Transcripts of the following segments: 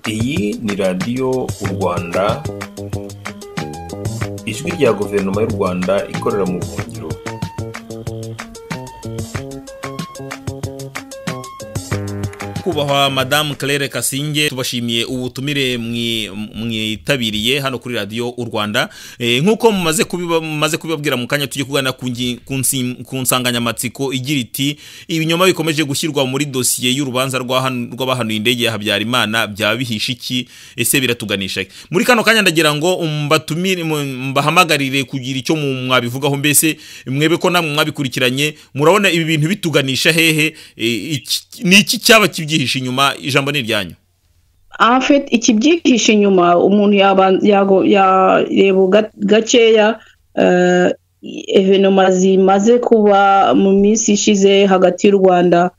Iyi ni radiyo Rwanda, ijwi rya guverinoma y'u Rwanda ikorera mu buhungiro. Kubahwa Madame Claire Kasinge, tubashimiye ubutumire mwitabiriye hano kuri radio u Rwanda. Nkuko mumaze kubibabwira mu kanya tujye kugana ku nsanganyamatsiko igira iti ibinyoma bikomeje gushyirwa muri dosiye y'urubanza rw'abahanuye indege ya Habyarimana byabihisha iki, ese biratuganisha muri kano kanya. Ndagira ngo mbatumire mbahamagarire kugira icyo mwabivugaho, mbese mwebe ko namwe mwabikurikiranye murabona ibi bintu bituganisha hehe, ni iki cyaba kibyihisha inyuma? Ijambo ni ryanyu. En fait ikibyihisha inyuma umuntu yareba gakeya evenema zimaze kuba mu minsi ishize hagati y'u Rwanda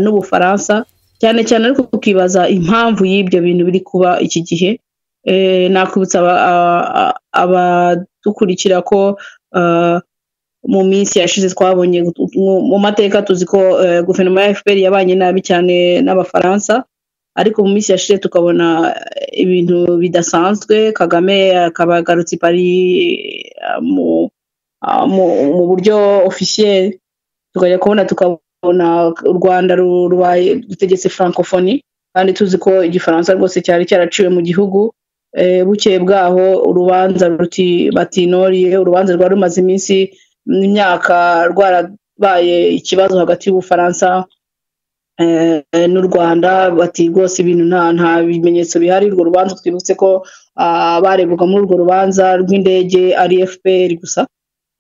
n'Ubufaransa, cyane cyane ariko kukibaza impamvu y'ibyo bintu biri kuba iki gihe. Nakwibutsa abadukurikira ko mu minsi yashize twabonye mu mateka tuzi ko guverinoma ya FPR yabanye nabi cyane n'Abafaransa, ariko mu minsi yashize tukabona ibintu bidasanzwe. Kagame akabagarutse Paris mu buryo officiel, tukabona u Rwanda rutegetse francophonie, kandi tuzi ko igifaransa rwose cyari cyaraciwe mu gihugu. Bukeye bwaho urubanza batinoriye, urubanza rwari rumaze iminsi n'imyaka rwarabaye ikibazo hagati y'Ubufaransa n'u Rwanda, bati rwose ibintu nta bimenyetso bihari. Urwo rubanza twibutse ko bareguga muri urwo rubanza rw'indege ari FPR gusa,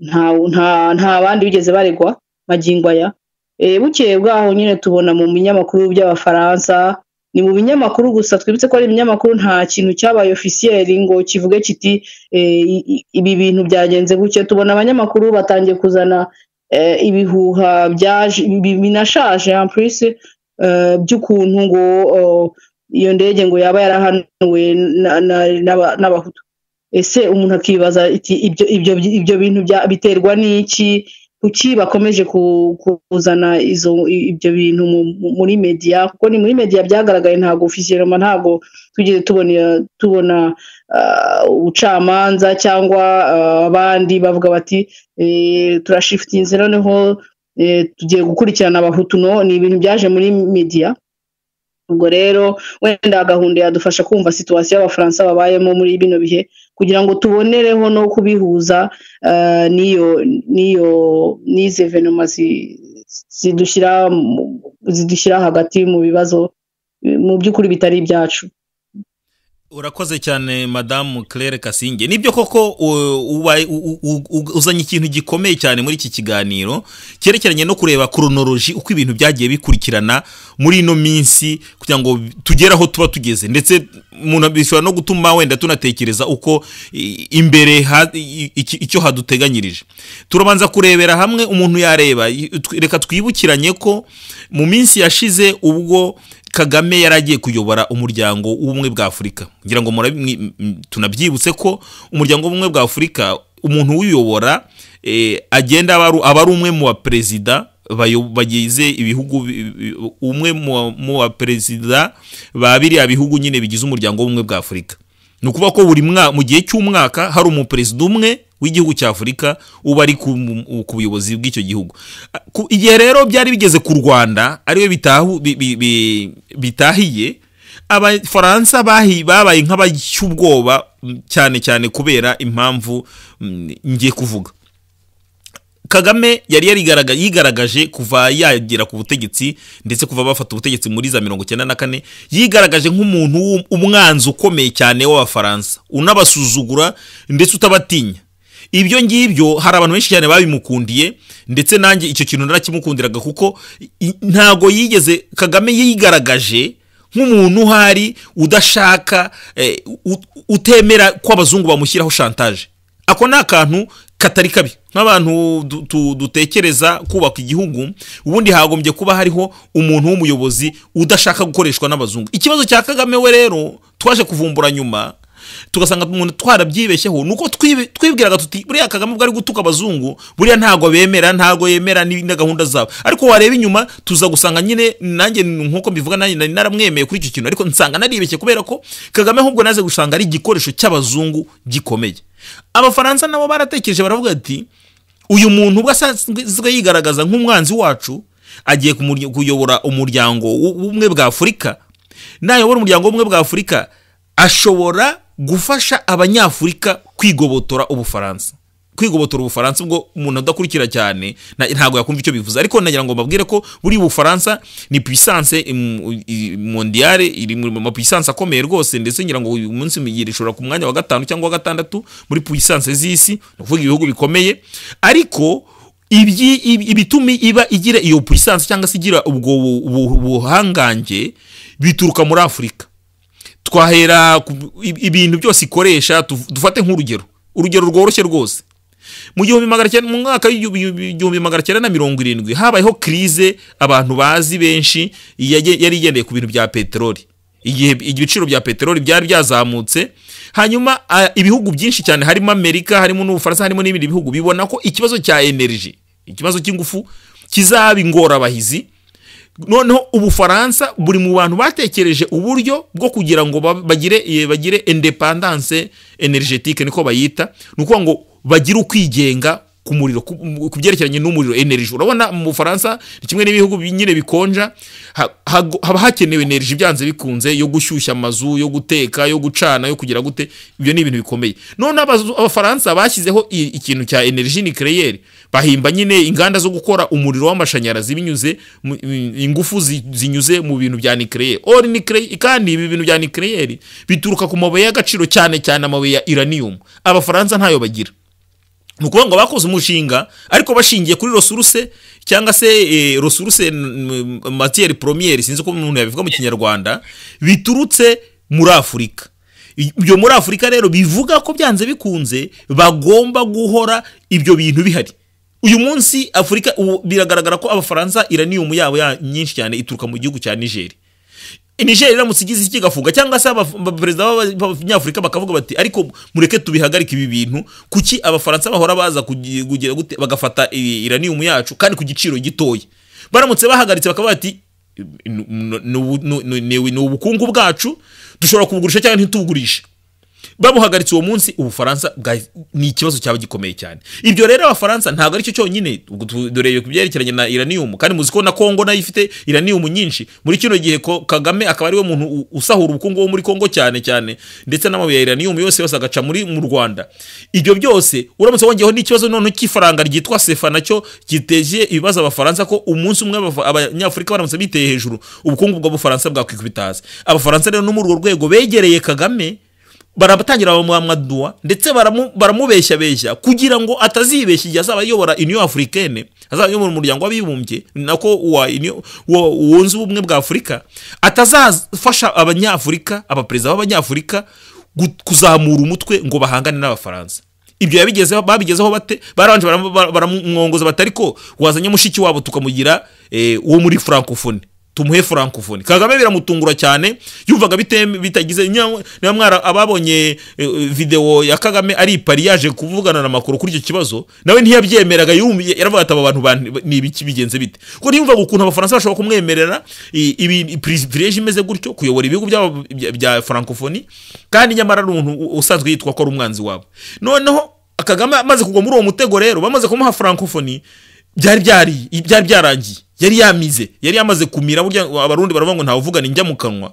nta bandi bigeze baregwa magingo aya. Bukeye bwaho nyine tubona mu binyamakuru by'Abafaransa, ni mu binyamakuru gusa, twibutse ko ari ibinyamakuru, nta kintu cyabaye officiel ngo kivuge kiti ibi bintu byagenze gutyo. Tubona abanyamakuru batangiye kuzana ibihuha binashaje en plus by'ukuntu ngo iyo ndege ngo yaba yarahanuwe n'Abahutu. Ese umuntu akibaza ibyo bintu biterwa n'iki? Kuki bakomeje kuzana ibyo bintu muri media? Kuko ni muri media byagaragaye, ntago officiellement, ntago tugeze tubona ubucamanza cyangwa abandi bavuga bati turashiftinze noneho tugiye gukurikirana Abahutu. No, ni ibintu byaje muri media. Ubwo rero wenda gahunda yadufasha kumva situation y'Abafaransa babayemo muri bino bihe, kugira ngo tubonereho no kubihuza n'izi evenema zidushyira hagati mu bibazo mu by'ukuri bitari ibyacu. Urakoze cyane Madame Claire Kasinge. Nibyo koko uzanye ikintu gikomeye cyane muri iki kiganiro cyerekeranye no kureba chronology uko ibintu byagiye bikurikirana muri ino minsi kugira ngo tugeraho tuba tugeze, ndetse umuntu bishobora no gutuma wenda tunatekereza uko imbere icyo haduteganyirije. Turabanza kurebera hamwe, umuntu yareba, reka twibukiranye ko mu minsi yashize ubwo Kagame yaragiye kuyobora umuryango w'ubumwe bwa Afurika, ngira ngo tunabyibutse ko umuryango w'ubumwe bwa Afurika umuntu uyobora agenda aba ari umwe mu baperezida bagize ibihugu, umwe mu baperezida ba biriya bihugu nyine bigize umuryango w'ubumwe bwa Afurika. Ni ukuvuga ko buri mu gihe cy'umwaka hari umuperezida umwe w'igihugu cya Afurika uba ari ku buyobozi bw'icyo gihugu. Igihe rero byari bigeze ku Rwanda ariwe bitahiye, Abafaransa babaye nk'abacyubwoba cyane kubera impamvu ngiye kuvuga. Kagame yari yigaragaje kuva yagera ku butegetsi, ndetse kuva bafata ubutegetsi muri za 1994, yigaragaje nk'umuntu umwanzi ukomeye cyane w'Abafaransa, unabasuzugura ndetse utabatinya. Ibyo ngibyo hari abantu benshi cyane babimukundiye, ndetse nanjye icyo kintu narakimukundiraga, kuko ntago yigeze Kagame yigaragaje nk'umuntu hari udashaka utemera ko abazungu bamushyiraho chantage. Ako ni akantu katari kabi. Nk'abantu dutekereza kubaka igihugu, ubundi hagombye kuba hariho umuntu w'umuyobozi udashaka gukoreshwa n'abazungu. Ikibazo cya Kagame we rero twaje kuvumbura nyuma, tugasanga umuntu twarabyibeshyeho nuko twibwiraga tuti buriya Kagame bwari gutuka abazungu buriya ntago yemera ni gahunda zabo ariko wareba inyuma tuza gusanga nyine nanjye nkuko mbivuga nanjye naramwemeye kuri icyo kintu ariko nsanga naribeshye kubera ko Kagame ahubwo naze gusanga ari igikoresho cy'abazungu gikomeye. Abafaransa nabo baratekereje baravuga ati uyu muntu ubwo asanzwe yigaragaza nk'umwanzi wacu agiye kuyobora umuryango w'ubumwe bwa Afurika, nayobora umuryango w'ubumwe bwa Afurika ashobora gufasha abanyafurika kwigobotora Ubufaransa ubwo umuntu udakurikira cyane ntago yakumva icyo bivuze ariko nagira ngo mbabwire ko buri Bufaransa ni puissance mondiale iri mu puissance akomeye rwose ndetse ngira ngo uyu munsi migirishora ku mwanya wa 5 cyangwa wa 6 muri puissance z'isi uvuga ibihugu bikomeye ariko ibitumi iba igira iyo puissance cyangwa se igira ubwo buhangange bituruka muri Afurika. Twahera ibintu byose ikoresha dufate nk'urugero rworoshye rwose mu mwaka w'1970 habayeho crise abantu bazi benshi yari igendeye ku bintu bya peteroli igihe ibiciro bya peteroli byari byazamutse hanyuma ibihugu byinshi cyane harimo Amerika harimo n'Ubufaransa harimo n'ibindi bihugu bibona ko ikibazo cya energy ikibazo cy'ingufu kizaba ingorabahizi noneho Ubufaransa buri mu bantu batekereje uburyo bwo kugira ngo bagire independence energetique niko bayita nuko ngo bagira ukwigenga ku muriro kubyerekeranye n'umuriro energy. Urabona mu Bufaransa kimwe n'ibihugu nyine bikonja haba hakenewe energy byanze bikunze yo gushyushya amazu yo guteka yo gucana yo kugira gute ibyo ni ibintu bikomeye. None Abafaransa bashyizeho ikintu cya energy nucléaire bahimba nyine inganda zo gukora umuriro w'amashanyarazi binyuze ingufu zinyuze mu bintu bya nucléaire kandi ibi bintu bya nucléaire bituruka ku mabuye y'agaciro cyane amabuye ya uranium. Abafaransa ntayo bagira nuko ngo bakoze umushinga ariko bashingiye kuri ressource cyangwa se ressource matière première sinzi ko umuntu yabivuga mu Kinyarwanda biturutse muri Afurika. Ibyo muri Afurika rero bivuga ko byanze bikunze bagomba guhora ibyo bintu bihari. Uyu munsi Afurika biragaragara ko Abafaransa uranium yabo nyinshi cyane ituruka mu gihugu cya Niger. Niger iramutse igize iki gafuga cyangwa se abaperezida b'Abanyafurika bakavuga bati ariko mureke tubihagarika ibi bintu kuki Abafaransa bahora baza kugira gute bagafata uranium yacu kandi ku giciro gitoya. Baramutse bahagaritse bakavuga bati ni ubukungu bwacu dushobora kubugurisha cyangwa ntitubugurishe. Bamuhagaritse uwo munsi Ubufaransa ni ikibazo cyaba gikomeye cyane. Ibyo rero Abafaransa ntabwo ari cyo cyonyine dore kubyerekeranye na uranium kandi muziko na Kongo nayo ifite uranium nyinshi muri kino gihe ko Kagame akaba ari we muntu usahura ubukungu wo muri Kongo cyane ndetse n'amabuye ya uranium yose agaca mu Rwanda. Ibyo byose uramutse wongeyeho n'ikibazo none cy'ifaranga ryitwa CFA nacyo giteje ibibazo Abafaransa ko umunsi umwe Abanyafurika baramutse biteye hejuru ubukungu bw'Abafaransa bwakwikubitaza. Abafaransa rero no muri urwo rwego begereye Kagame barabatangira bamwadua ndetse baramubeshya kugira ngo atazibeshya igihe azaba yobora Union Africaine azaba yobora umuryango w'abibumbye nako wunze ubumwe bwa Afurika atazafasha Abanyafurika abaperezida b'Abanyafurika kuzamura umutwe ngo bahangane n'Abafaransa. Ibyo babigezeho bate baranje baramwongoza batariko wazanye mushiki wabo tukamugira uwo muri francophonie tumuhe francophonie. Kagame biramutungura cyane yumvaga bitagize nyamwara ababonye video ya Kagame ari Paris yaje kuvugana na makuru kuri icyo kibazo nawe ntiyabyemeraga yaravuga ati aba bantu ni ibiki bigenze bite ko niyumva ukuntu Abafaransa bashobora kumwemerera ibi privilege imeze gutyo kuyobora ibihugu bya francophonie kandi nyamara umuntu usanzwe yitwa ko ari umwanzi wabo. Noneho Kagame amaze kugwa muri uwo mutego rero bamaze kumuha francophonie byari byarangiye yari yamaze kumira burya abarundi baravuga ngo nta uvugana injya mu kanwa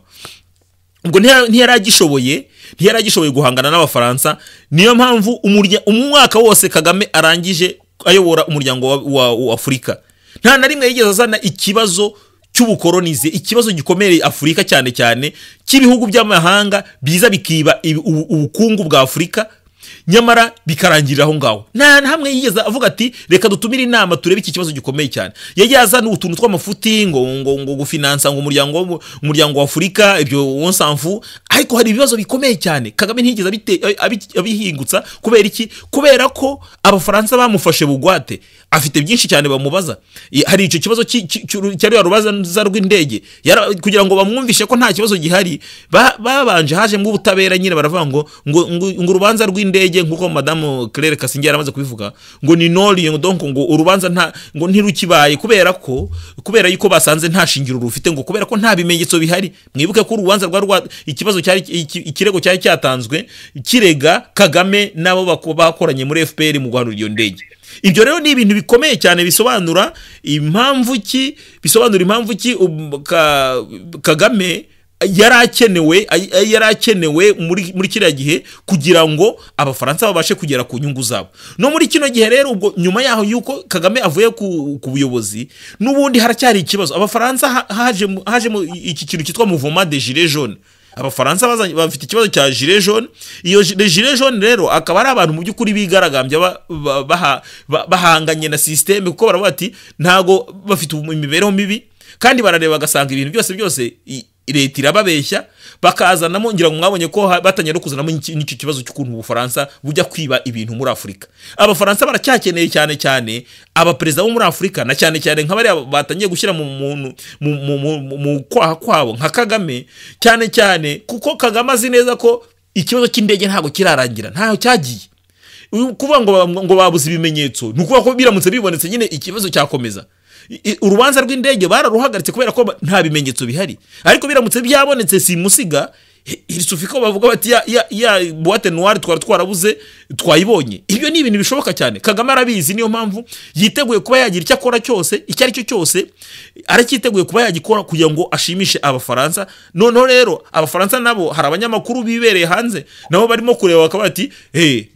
ubwo ntiyaragishoboye guhangana n'Abafaransa. Niyo mpamvu umwaka wose Kagame arangije ayobora umuryango wa Afurika nta na rimwe yigeze azana ikibazo cy'ubukolonize ikibazo gikomeye Afurika cyane cy'ibihugu by'amahanga biza bikiba ubukungu bwa Afurika nyamara bikarangirira aho ngaho. Nta hamwe yigeze avuga ati reka dutumire inama turebe iki kibazo gikomeye cyane. Yagiye azana utuntu tw'amafuti ngo gufinansa ngo umuryango wa Afurika ibyo wonsanfu, ariko hari ibibazo bikomeye cyane Kagame ntigeze abihingutsa. Kubera iki? Kubera ko abafaransa bamufashe bugwate, afite byinshi cyane bamubaza. Hari icyo kibazo cyari urubanza rw'indege, kugira ngo bamwumvishe ko nta kibazo gihari, babanje haje mu butabera nyine baravuga ngo urubanza rw'indege nkuko Madame Claire Kasinge yaramaze kubivuga ngo ni noli, donc ngo urubanza ngo ntirukibaye kubera yuko basanze nta shingiro rufite, ngo kubera ko nta bimenyetso bihari. Mwibuke ko urubanza rwa ikibazo cyari ikirego cyari cyatanzwe kirega Kagame nabo bakoranye muri FPR mu guhanura iyo ndege. Ibyo rero ni ibintu bikomeye cyane bisobanura impamvu ki Kagame yarakenewe muri kiriya gihe kugira ngo abafaransa babashe kugera ku nyungu zabo. No muri kino gihe rero ubwo nyuma yaho yuko Kagame avuye ku buyobozi, n'ubundi haracyari ikibazo. Abafaransa haje iki kintu cyitwa mouvement des gilets jaunes. Abafaransa bafite ikibazo cya gilet jaune. Iyo gilet jaune rero akaba ari abantu mu by'ukuri bigaragambya bahanganye na systeme, kuko baravuga ati ntago bafite imibereho mibi, kandi barareba bagasanga ibintu byose leta irababeshya, bakazanamo ngira ngo mwabonye ko batanye no kuzanamo n'icyo kibazo cy'ukuntu Ubufaransa bujya kwiba ibintu muri Afurika. Abafaransa baracyakeneye cyane abaperezida bo muri Afurika, na cyane nk'abari batangiye gushyira mu kwaha kwabo nka Kagame, cyane kuko Kagame azi neza ko ikibazo cy'indege ntago kirarangira, ntaho cyagiye. Kuvuga ngo babuze ibimenyetso, nukuvuga ko biramutse bibonetse nyine ikibazo cyakomeza. Urubanza rw'indege bararuhagaritse kubera ko nta bimenyetso bihari, ariko biramutse byabonetse simusiga irisufiko bavuga bati ya boîte noire twarabuze twayibonye. Ibyo ni ibintu bishoboka cyane. Kagame arabizi, niyo mpamvu yiteguye kuba yagira icyo akora cyose, icyo ari cyo cyose aracyiteguye kuba yagikora kugira ngo ashimishe abafaransa. Noneho rero abafaransa nabo hari abanyamakuru bibereye hanze, nabo barimo kureba bakaba bati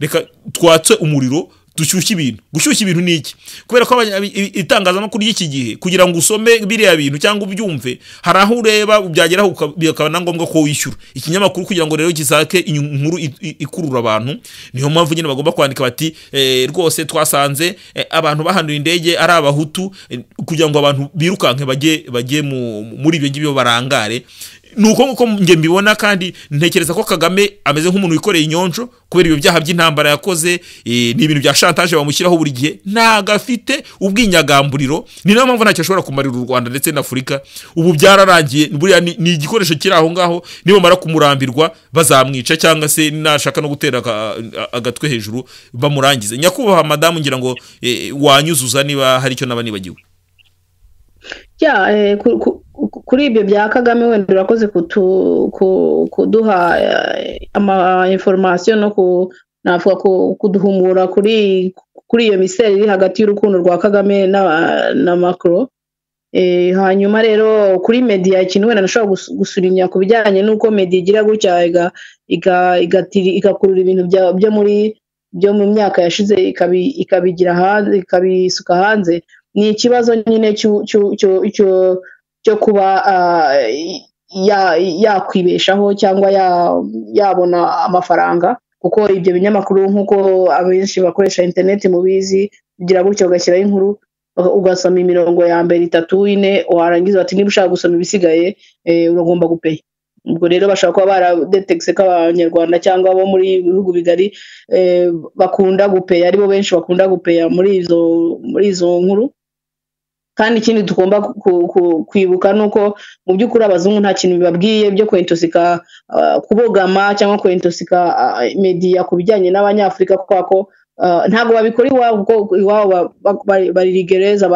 reka twatse umuriro gushyushya ibintu ni iki? Kubera ko itangazamakuru y'iki gihe kugira ngo usome biriya bintu cyangwa ubyumve, hari aho ureba byageraho bikaba na ngombwa ko wishyura ikinyamakuru kugira ngo rero gisake inkuru ikurura abantu. Niyo mpamvu nyine bagomba kwandika bati rwose twasanze abantu bahanura indege ari abahutu, kugira ngo abantu birukanke bajye muri ibyo ngibyo barangare. Nuko nguko nge mbibona, kandi ntekereza ko Kagame ameze nk'umuntu wikoreye inyonjo kubera ibyo byaha by'intambara yakoze. Ni ibintu bya chantage bamushyiraho buri gihe, ntago afite ubwinyagamburiro. Ni nayo mpamvu ntacyo ashobora kumarira u Rwanda ndetse na Afurika. Ubu byararangiye, buriya ni igikoresho kiri aho ngaho, niba mara kumurambirwa bazamwica, cyangwa se nashaka no gutera agatwe hejuru bamurangize. Nyakubahwa madamu, ngira ngo wanyuzuza niba hari icyo naba nibagiwe. Kuri ibyo bya Kagame wenda urakoze kuduha ama information no kuduhumura kuri iyo miseri iri hagati y'urukundo rwa Kagame na Macron. Hanyuma rero kuri media ikintu wenda nashobora gusurinya ku bijyanye n'uko media igira gutya igakurura ibintu byo mu myaka yashize ikabigira hanze, ikabisuka hanze. Ni ikibazo nyine cyo kuba yakwibeshaho cyangwa yabona amafaranga, kuko ibyo binyamakuru nk'uko abenshi bakoresha internet mubizi, bigira gutyo ugashyiraho inkuru ugasoma imirongo ya mbere 3-4, warangiza ati niba ushaka gusoma ibisigaye uragomba gupeya. Ubwo rero bashaka kuba baradetekse ko abanyarwanda cyangwa abo muri bihugu bigari bakunda gupeya, aribo benshi bakunda gupeya muri izo nkuru. Kandi ikindi tugomba kwibuka nuko mu by'ukuri abazungu nta kintu bibabwiye byo kwentosika kubogama cyangwa kwentosika media ku bijyanye n'abanyafrika, kwako ntago babikora iwabo bari rigereza.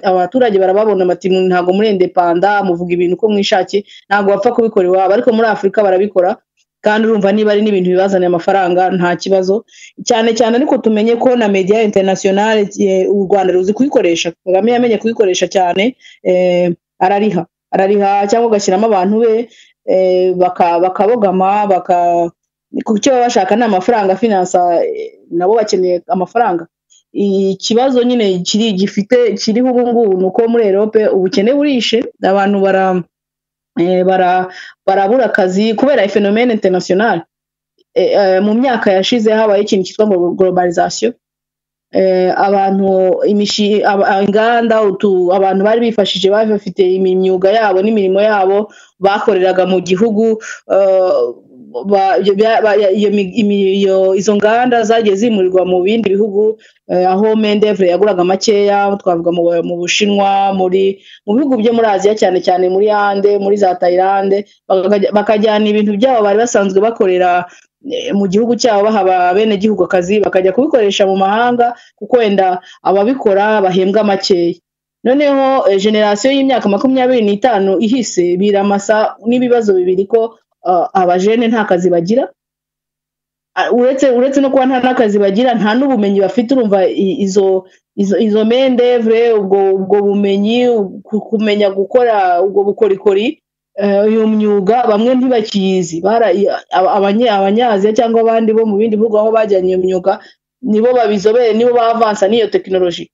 Abaturage barababona bati ntago muri independent muvuga ibintu ko mwishaki, ntago bapfa kubikora iwabo, ariko muri Afrika barabikora. Kandi urumva niba ari n'ibintu bibazana amafaranga nta kibazo cyane, ariko tumenye ko na media international u Rwanda ruzi kuyikoresha. Kagame yamenye kuyikoresha cyane, arariha cyangwa gashyiramo abantu be bakabogama kucyo bashaka n'amafaranga finansa, nabo bakeneye amafaranga. Ikibazo nyine kiriho ubu ngubu nuko muri Europe ubukene burishe, abantu barabura akazi kubera phenomene international. mu myaka yashize habaye ikintu cyitwa ngo globalization. Abantu inganda abantu bari bifashije bafite imyuga yabo n'imirimo yabo bakoreraga mu gihugu, izo nganda zagiye zimurirwa mu bindi bihugu, aho mendevre yaguraga makeya, twavuga mu Bushinwa, mu bihugu byo muri Aziya, cyane cyane muri Ande, muri za Thailand, bakajyana ibintu byabo bari basanzwe bakorera mu gihugu cyabo, bahaba bene gihugu akazi, bakajya kubikoresha mu mahanga kuko wenda ababikora bahembwa makeya. Noneho generation y'imyaka 25 ihise biramasa n'ibibazo bibiri ko abajene nta kazi bagira, uretse no kuba nta nakazi bagira, nta n'ubumenyi bafite. Urumva izo mendevre, ubwo bumenyi, kumenya gukora ubwo bukorikori, iyo myuga bamwe ntibakiyizi. Abanyaziya cyangwa abandi bo mu bindi bihugu aho bajyanye iyo myuga nibo babizobere, nibo bavansa n'iyo tekinoloji.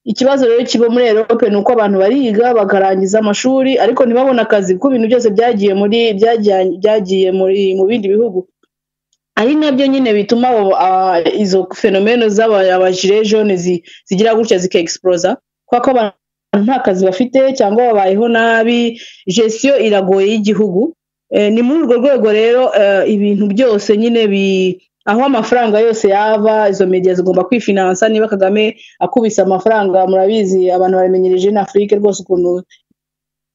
Ikibazo rero kiba muri Europe nuko abantu bariga bakarangiza amashuri ariko ntibabona akazi kuko ibintu byose byagiye mu bindi bihugu. Ari nabyo nyine bituma izo fenomeno z'abajire jaune zigira gutya zika-explosa, kuko abantu nta kazi bafite cyangwa babayeho nabi, gestion iragoye y'igihugu. Ni muri urwo rwego rero ibintu byose nyine aho amafaranga yose yava, izo media zigomba kwifinansa. Niba Kagame akubise amafaranga, murabizi abantu bamenyereje na Afrique rwose ukuntu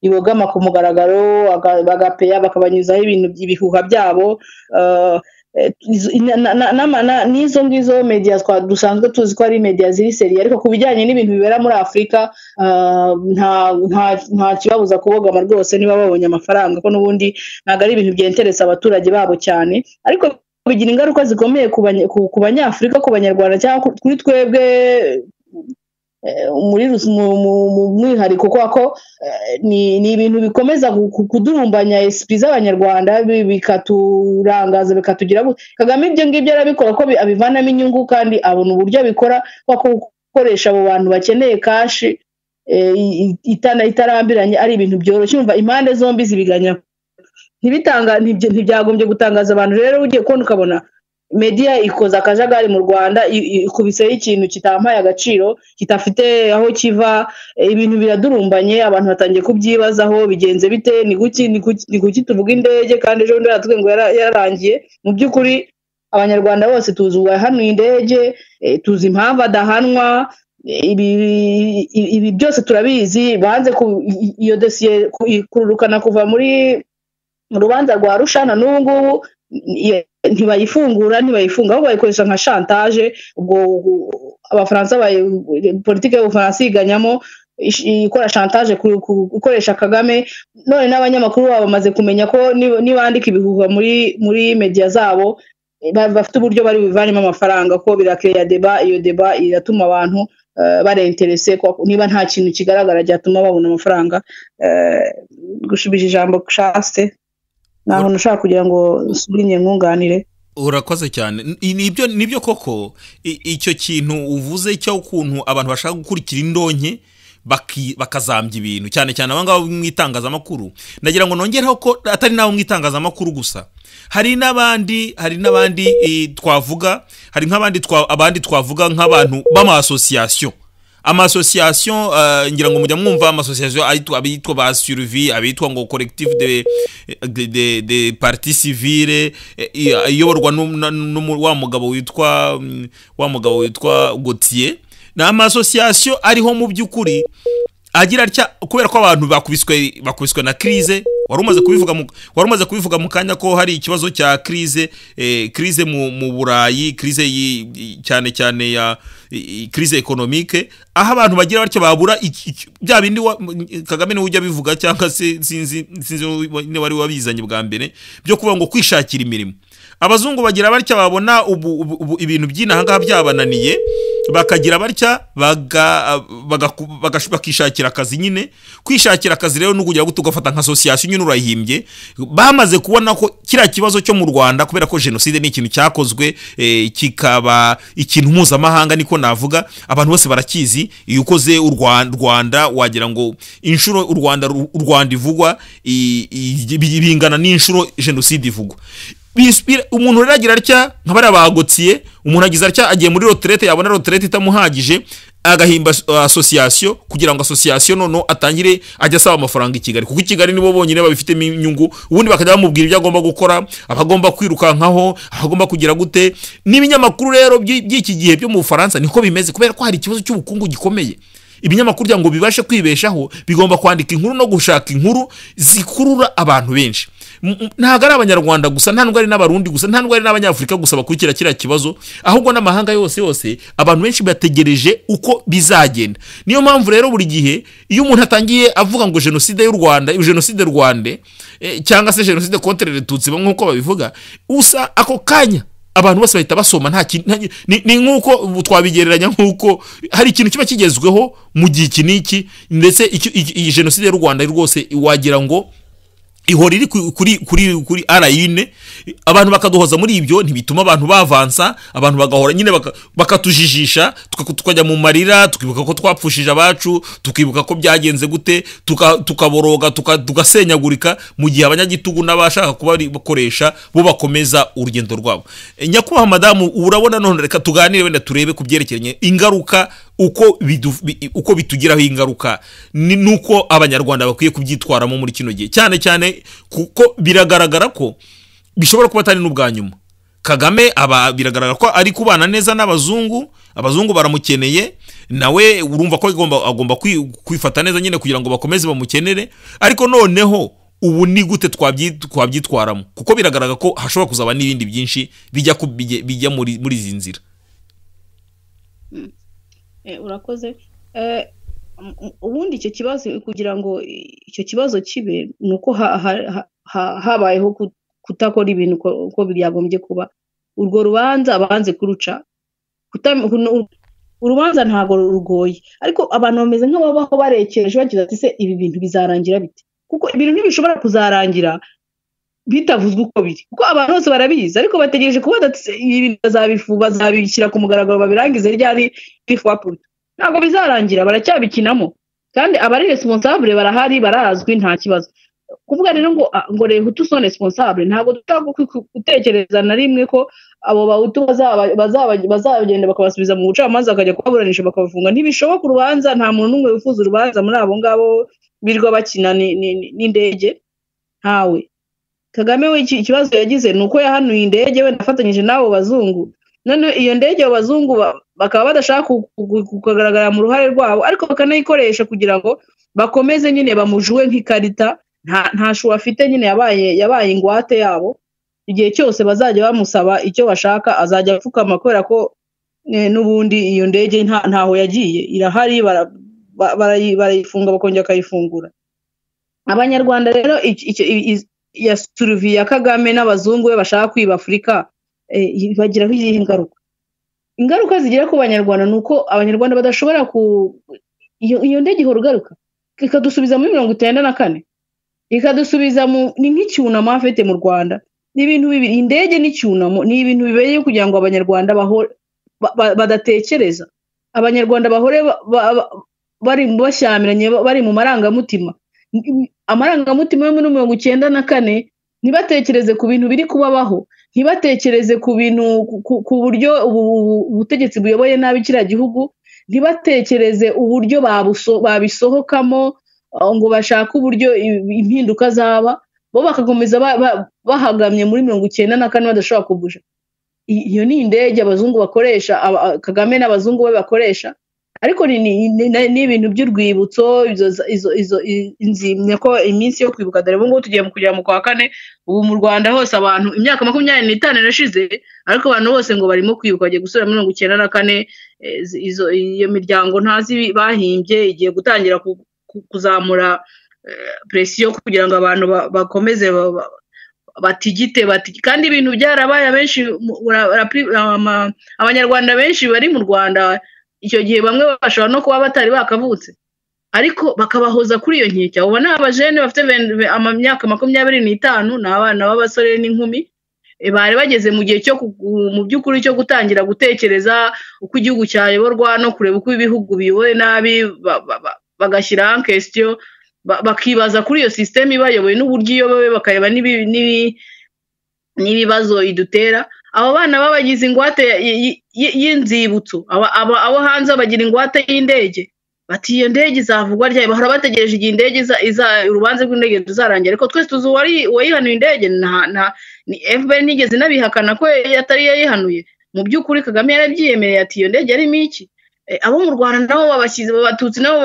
ibogama ku mugaragaro, bagapeya bakabanyuzaho ibintu ibihuha byabo. N'izo ngizo media dusanzwe tuzi ko ari media ziri seri, ariko kubijyanye n'ibintu bibera muri Afrika nta kibabuza kubogama rwose niba babonye amafaranga, ko n'ubundi ntago ari ibintu byenteresa abaturage babo cyane, ariko bigira ingaruka zikomeye ku Banyafrika, ku Banyarwanda cyangwa kuri twebwe muri mwihariko, kuko ni ibintu bikomeza kudurumbanya esprit z'Abanyarwanda, bikaturangaza, bikatugira. Kagame ibyo ngibyo arabikora ko abivanamo inyungu, kandi abona uburyo abikora ko gukoresha abo bantu bakeneye kashi itarambiranye ari ibintu byoroshye. Umva impande zombi zibiganya, ntibyagombye gutangaza abantu. Rero ugiye kubona ukabona media ikoza akajagari mu Rwanda, ikubiseho ikintu kitampaye agaciro, kitafite aho kiva, ibintu biradurumbanye, abantu batangiye kubyibazaho bigenze bite, ni kuki tuvuga indege kandi ejo ndatwe ngo yararangiye. Mu by'ukuri Abanyarwanda bose tuzi uwahanuye indege, tuzi impamvu adahanwa, ibi byose turabizi. Banze iyo dossier kururukana kuva mu rubanza rwa Rushana, n'ubu ngubu ntibayifunga, ahubwo bayikoresha nka chantage. Ubwo Abafaransa politike y'Ubufaransa yiganyamo ikora chantage, gukoresha Kagame. None n'abanyamakuru babo bamaze kumenya ko nibandika ibihuha muri media zabo, bafite uburyo bari bivanemo amafaranga, ko birakreya deba. Iyo deba iratuma abantu barenterese, niba nta kintu kigaragara cyatuma babona amafaranga. Gushubije ijambo Chaste, naho nashaka kugira ngo nsubire nkunganire. Urakoze cyane. Nibyo koko icyo kintu uvuze cyo ukuntu abantu bashaka gukurikira indonke bakazambya ibintu, cyane cyane abangaba mwitangazamakuru. Ndagira ngo nongereho ko atari nawo mwitangazamakuru gusa, hari n'abandi twavuga, hari abandi twavuga nk'abantu b'ama-association. Ama-association, ngira ngo mujya mwumva ama-association abitwa ba survie, abitwa ngo collectif de partie civile, iyoborwa wa mugabo witwa Gauthier. Na ama-association ariho mu by'ukuri agira atya, kubera ko abantu bakubiswe na crise. Warumaze kubivuga mu kanya ko hari ikibazo cya crise mu Burayi, crise cyane cyane ya crise économique, aho abantu bagira batyo babura bya bindi Kagame ni ujya bivuga, cyangwa se sinzi ne wari wabizanye bwa mbere, byo kuvuga ngo kwishakira imirimo. Abazungu bagira batya babona ibintu by'inahangaha byabananiye, bakagira batya bakishakira akazi. Nyine kwishakira akazi rero n'ukugira ngo tugafata nka association nyine urahimbye. Bamaze kubona ko kiriya kibazo cyo mu Rwanda, kubera ko genocide ni ikintu cyakozwe, kikaba ikintu mpuzamahanga, niko navuga, abantu bose barakizi. Iyo ukoze u Rwanda wagira ngo inshuro u Rwanda ivugwa bingana n'inshuro genocide ivugwa. umuntu rero agira atya nk'abari bagotsiye, umuntu agize atya agiye muri retraite, yabona retraite itamuhagije agahimba association kugira ngo association nono atangire ajya asaba amafaranga i Kigali, kuko i Kigali nibo bonyine babifitemo inyungu, ubundi bakajya bamubwira ibyo agomba gukora, abagomba kwirukankaho, abagomba kugira gute. N'ibinyamakuru rero by'iki gihe byo mu Bufaransa niko bimeze, kubera ko hari ikibazo cy'ubukungu gikomeye. Ibinyamakuru kugira ngo bibashe kwibeshaho bigomba kwandika inkuru no gushaka inkuru zikurura abantu benshi. Ntago ari abanyarwanda gusa, nta nubwo ari n'abarundi gusa, nta nubwo ari n'abanyafurika gusa bakurikira kiriya kibazo, ahubwo n'amahanga yose abantu benshi bategereje uko bizagenda. Niyo mpamvu rero buri gihe iyo umuntu atangiye avuga ngo genocide y'u Rwanda, genocide Rwanda cyangwa se genocide contre les Tutsi nk'uko babivuga, usa ako kanya abantu bose bahita basoma ni nk'uko twabigereranya nk'uko hari ikintu kiba kigezweho mu gihe kiniki, ndetse iyi genocide y'u Rwanda rwose wagira ngo ihora iri kuri arayine, abantu bakaduhoza muri ibyo, ntibituma abantu bavansa, abantu bagahora nyine bakatujijisha, tukajya mu marira, tukibuka ko twapfushije abacu, tukibuka ko byagenze gute, tukaboroga, tugasenyagurika, mu gihe abanyagitugu n'abashaka kuba bakoresha bo bakomeza urugendo rwabo. Nyakubahwa madamu, urabona none reka tuganire wenda turebe ku byerekeranye ingaruka, uko bitugiraho ingaruka, nuko abanyarwanda bakwiye kubyitwaramo muri kino gihe, cyane cyane kuko biragaragara ko bishobora kuba atari n'ubwa nyuma. Kagame biragaragara ko ari kubana neza n'abazungu, abazungu baramukeneye, nawe urumva ko agomba kwifata neza nyine kugira ngo bakomeze bamukenere. Ariko noneho ubu ni gute twabyitwaramo, kuko biragaragara ko hashobora kuzaba n'ibindi byinshi bijya muri izi nzira. Urakoze. Ubundi icyo kibazo, kugira ngo icyo kibazo kibe, nuko habayeho kutakora ibintu uko byagombye kuba. Urwo rubanza abanze kuruca, urubanza ntago rugoye, ariko abantu bameze nk'ababaho barekereje bagize ati se ibi bintu bizarangira bite, kuko ibintu ntibishobora kuzarangira bitavuzwe uko biri, kuko abantu bose barabizi, ariko bategereje kuba ibi bazabishyira ku mugaragaro babirangize ryari bifwaputa. Ntabwo bizarangira, baracyabikinamo, kandi abari responsable barahari, barazwi, nta kibazo. Kuvuga rero ngo Rehutu sont responsable, ntabwo gutekereza na rimwe ko abo Bahutu bazagenda bakabasubiza mu bucamanza bakajya kubaburanisha bakabafunga. Ntibishoboka. Urubanza, nta muntu n'umwe wifuza urubanza muri abo ngabo birwa bakina n'indege, ntawe. Kagame we ikibazo yagize nuko yahanuye indege we nafatanyije n'abo bazungu, none iyo ndege abazungu bakaba badashaka kugaragara mu ruhare rwabo, ariko bakanayikoresha kugira ngo bakomeze nyine bamujuwe nk'ikarita. Nta shuwa afite nyine, yabaye ingwate yabo. Igihe cyose bazajya bamusaba icyo bashaka azajya apfukama, kubera ko n'ubundi iyo ndege ntaho yagiye, irahari, barayifunga bakongera bakayifungura. Abanyarwanda rero ya survie ya Kagame n'abazungu be bashaka kwiba Afurika bagiraho izihe ingaruka zigira ku banyarwanda, nuko abanyarwanda badashobora iyo ndege ihora ugaruka ikadusubiza muri 1994, ikadusubiza ni nk'icyunamo afite mu Rwanda. Ni ibintu bibiri, indege n'icyunamo ni ibintu bibereye kugira ngo abanyarwanda badatekereza, abanyarwanda bahore bari bashyamiranye, bari mu marangamutima yo muri 1994. Ntibatekereze ku bintu biri kubabaho, ntibatekereze ku bintu ku buryo ubutegetsi buyoboye nabi kiriya gihugu, ntibatekereze uburyo babisohokamo ngo bashaka uburyo impinduka zaba, bo bakakomeza bahagamye muri 1994 badashobora kubuja. Iyo ni indege abazungu bakoresha, Kagame n'abazungu be bakoresha, ariko ni ibintu by'urwibutso. Izo nzimye ko iminsi yo kwibuka, dore ngo tugiye kujya mu kwa kane, ubu mu Rwanda hose abantu imyaka 25 irashize, ariko abantu bose ngo barimo kwibuka, bagiye gusura muri 1994. Iyo miryango ntazi bahimbye igiye gutangira kuzamura presiyo kugira ngo abantu bakomeze batigite, kandi ibintu byarabaye. Abenshi abanyarwanda benshi bari mu Rwanda icyo gihe bamwe bashobora no kuba batari bakavutse, ariko bakabahoza kuri iyo nkike. Ubu ni abajene bafite imyaka 25, ni abana b'abasore n'inkumi, bari bageze mu gihe cyo mu by'ukuri cyo gutangira gutekereza uko igihugu cyayoborwa no kureba uko ibihugu biyoboye nabi, bagashyira en question, bakibaza kuri iyo system ibayoboye n'uburyo iyobowe, bakareba n'ibibazo idutera. Abo bana babagize ingwate y'inzibutso, abo hanze bagira ingwate y'indege, bati iyo ndege izavugwa ryari, bahora bategereje igihe indege urubanza rw'indege ruzarangira, ariko twese tuzi uwayihanuye indege ni FPR nigeze nabihakana ko yatari yayihanuye. Mu by'ukuri Kagame yarabyiyemereye ati iyo ndege yarimo iki. Abo mu Rwanda nabo abatutsi nabo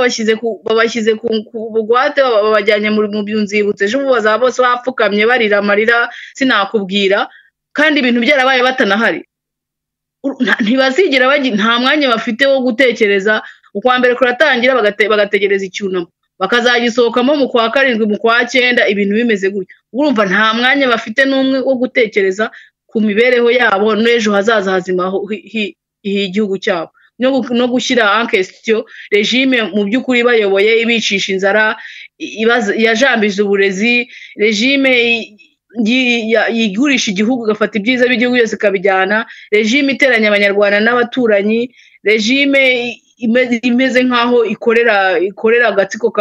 babashyize ku bugwate, babajyanye mu byunzibutse, ejo bazaba bose bapfukamye barira amarira sinakubwira, kandi ibintu byarabaye batanahari. Ntibazigera nta mwanya bafite wo gutekereza. Ukwa mbere kuratangira bagategereza icyunamo, bakazagisohokamo mu kwa 7 mu kwa 9 ibintu bimeze gutyo. Urumva nta mwanya bafite n'umwe wo gutekereza ku mibereho yabo n'ejo hazaza hazima igihugu cyabo, no gushyira en question regime mu by'ukuri bayoboye ibicisha inzara, yajambije uburezi, regime yigurisha igihugu gafata ibyiza by'igihugu byose kabijyana, regime iteranya abanyarwanda n'abaturanyi, regime imeze nkaho ikorera agatsiko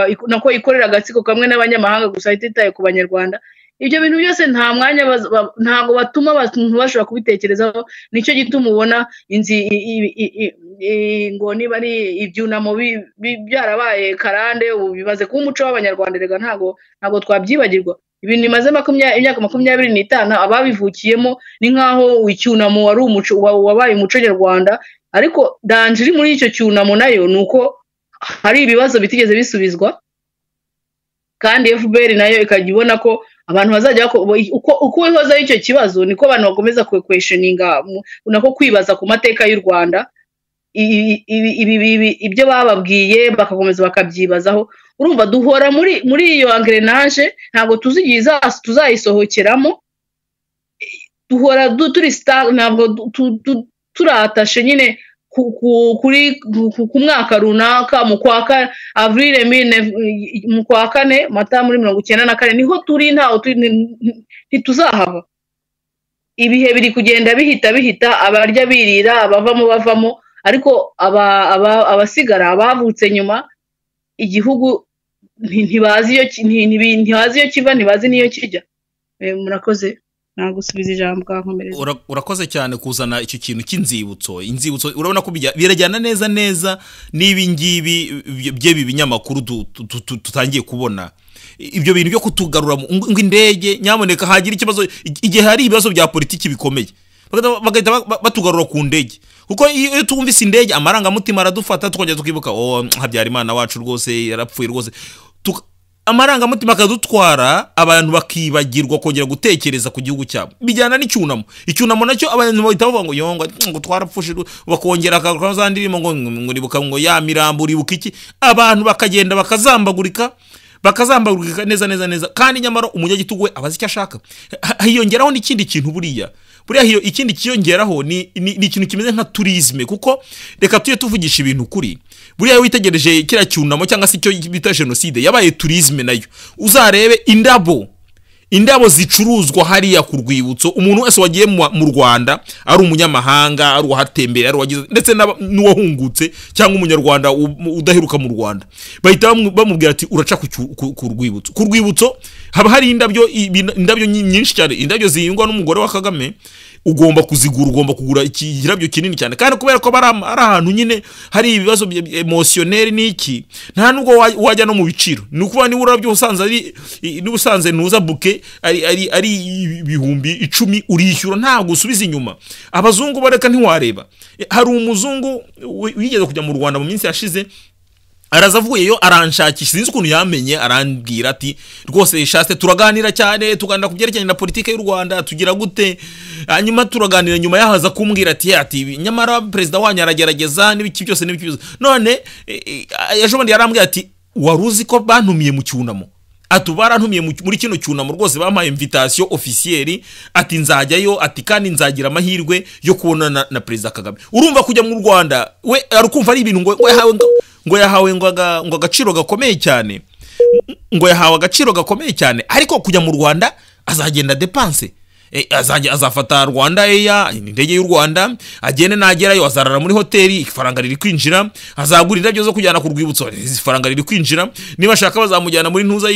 kamwe n'abanyamahanga gusa ititaye ku banyarwanda. Ibyo bintu byose nta mwanya ntago batuma abantu bashobora kubitekerezaho. Nicyo gituma ubona ngo niba ari ibyunamo byarabaye karande, ubu bimaze kuba umuco w'abanyarwanda, rega ntago twabyibagirwa. Ibintu bimaze imyaka 25 ababivukiyemo, ni nkaho icyunamo wari umuco wabaye umuco nyarwanda. Ariko danjiri muri icyo cyunamo nayo nuko hari ibibazo bitigeze bisubizwa, kandi FPR nayo ikajya ibona ko abantu bazajya uko ihoza icyo kibazo niko abantu bakomeza questioninga, nako kwibaza ku mateka y'u Rwanda, ibyo bababwiye bakakomeza bakabyibazaho. Urumva duhora muri iyo engrenage, ntago tuzigiza tuzayisohokeramo, duhora turi star, ntabwo turatashe nyine ku mwaka runaka mu kwa avril mu kwa 4 mata muri 1994 niho turi, ntaho ntituzahava. Ibihe biri kugenda bihita, abarya birira, abavamo, ariko abasigara abavutse nyuma, igihugu ntibazi iyo kiva, ntibazi niyo kijya. Murakoze, nagusubiza ijambo kankomereza. Urakoze cyane kuzana icyo kintu cy'inzibutso. Inzibutso urabona ko birajyana neza n'ibi ngibi by'ebi binyamakuru tutangiye kubona. Ibyo bintu byo kutugarura ngo indege, nyamuneka hagira ikibazo igihe hari ibibazo bya politiki bikomeye, bagahita batugarura ku ndege. Kuko iyo tumvise indege amarangamutima aradufata, tukongera tukibuka Habyarimana wacu rwose yarapfuye rwose, amarangamutima akadutwara, abantu bakibagirwa kongera gutekereza ku gihugu cyabo. Bijyana n'icyunamo nacyo abantu bahita bavuga ngo yongo ngo twarapfushe, bakongera akazandirimo ngo nibuka ngo ya mirambo uribuka iki, abantu bakagenda bakazambagurika neza, kandi nyamara umunyagitugu we abazi icyo ashaka. Hiyongeraho n'ikindi kintu buriya ikindi kiyongeraho ni ikintu kimeze nka tourisme, kuko reka tuvugisha ibintu kuri buriya witegereje kira cyunamo cyangwa se icyo bita genocide yabaye tourisme nayo. Uzarebe indabo zicuruzwa hariya ku rwibutso, umuntu wese wagiye mu Rwanda ari umunyamahanga, ari uhatembera, ari wagize ndetse n'uwahungutse cyangwa umunyarwanda udaheruka mu Rwanda, bahita bamubwira ati uraca ku rwibutso haba hari indabyo nyinshi cyane, indabyo zihingwa n'umugore wa Kagame. Ugomba kuzigura, ugomba kugura ikirabyo kinini cyane, kandi kubera ko ari ahantu nyine hari ibibazo emotionnel n'iki, nta nubwo wajya no mu biciro. Ni ukuba ni urabyo usanze nuza buke ari ibihumbi 10 urishyura, ntabwo usubiza inyuma. Abazungu bareka ntiwareba. Hari umuzungu wigeze kujya mu Rwanda mu minsi yashize, arazavuyeyo aranshakisha, sinzi ukuntu yamenye, arambwira ati rwose shaste turaganira cyane, tuganira ku byerekeranye na politike y'u Rwanda, tugira gute. Hanyuma turaganira, nyuma yahaza kumbwira ati nyamara president wanyu aragerageza n'ibiki byose. None ejo bundi yarambwira ati waruzi ko bantumiye mu cyunamo, barantumiye muri kino cyunamo rwose, bampaye invitation officielle, ati nzajyayo, ati kandi nzagira amahirwe yo kubona na president Kagame. Urumva kujya mu Rwanda we arukumva ari ibintu ngo yahawe ngo agaciro gakomeye cyane, ariko kujya mu Rwanda azagenda dépenser. azafata Rwanda Air, indege y'u Rwanda, agende nagerayo azarara muri hoteli, ifaranga riri kwinjira, azagurira byo zo kujyana ku rwibutso, ifaranga riri kwinjira, niba ashaka bazamujyana muri ntuza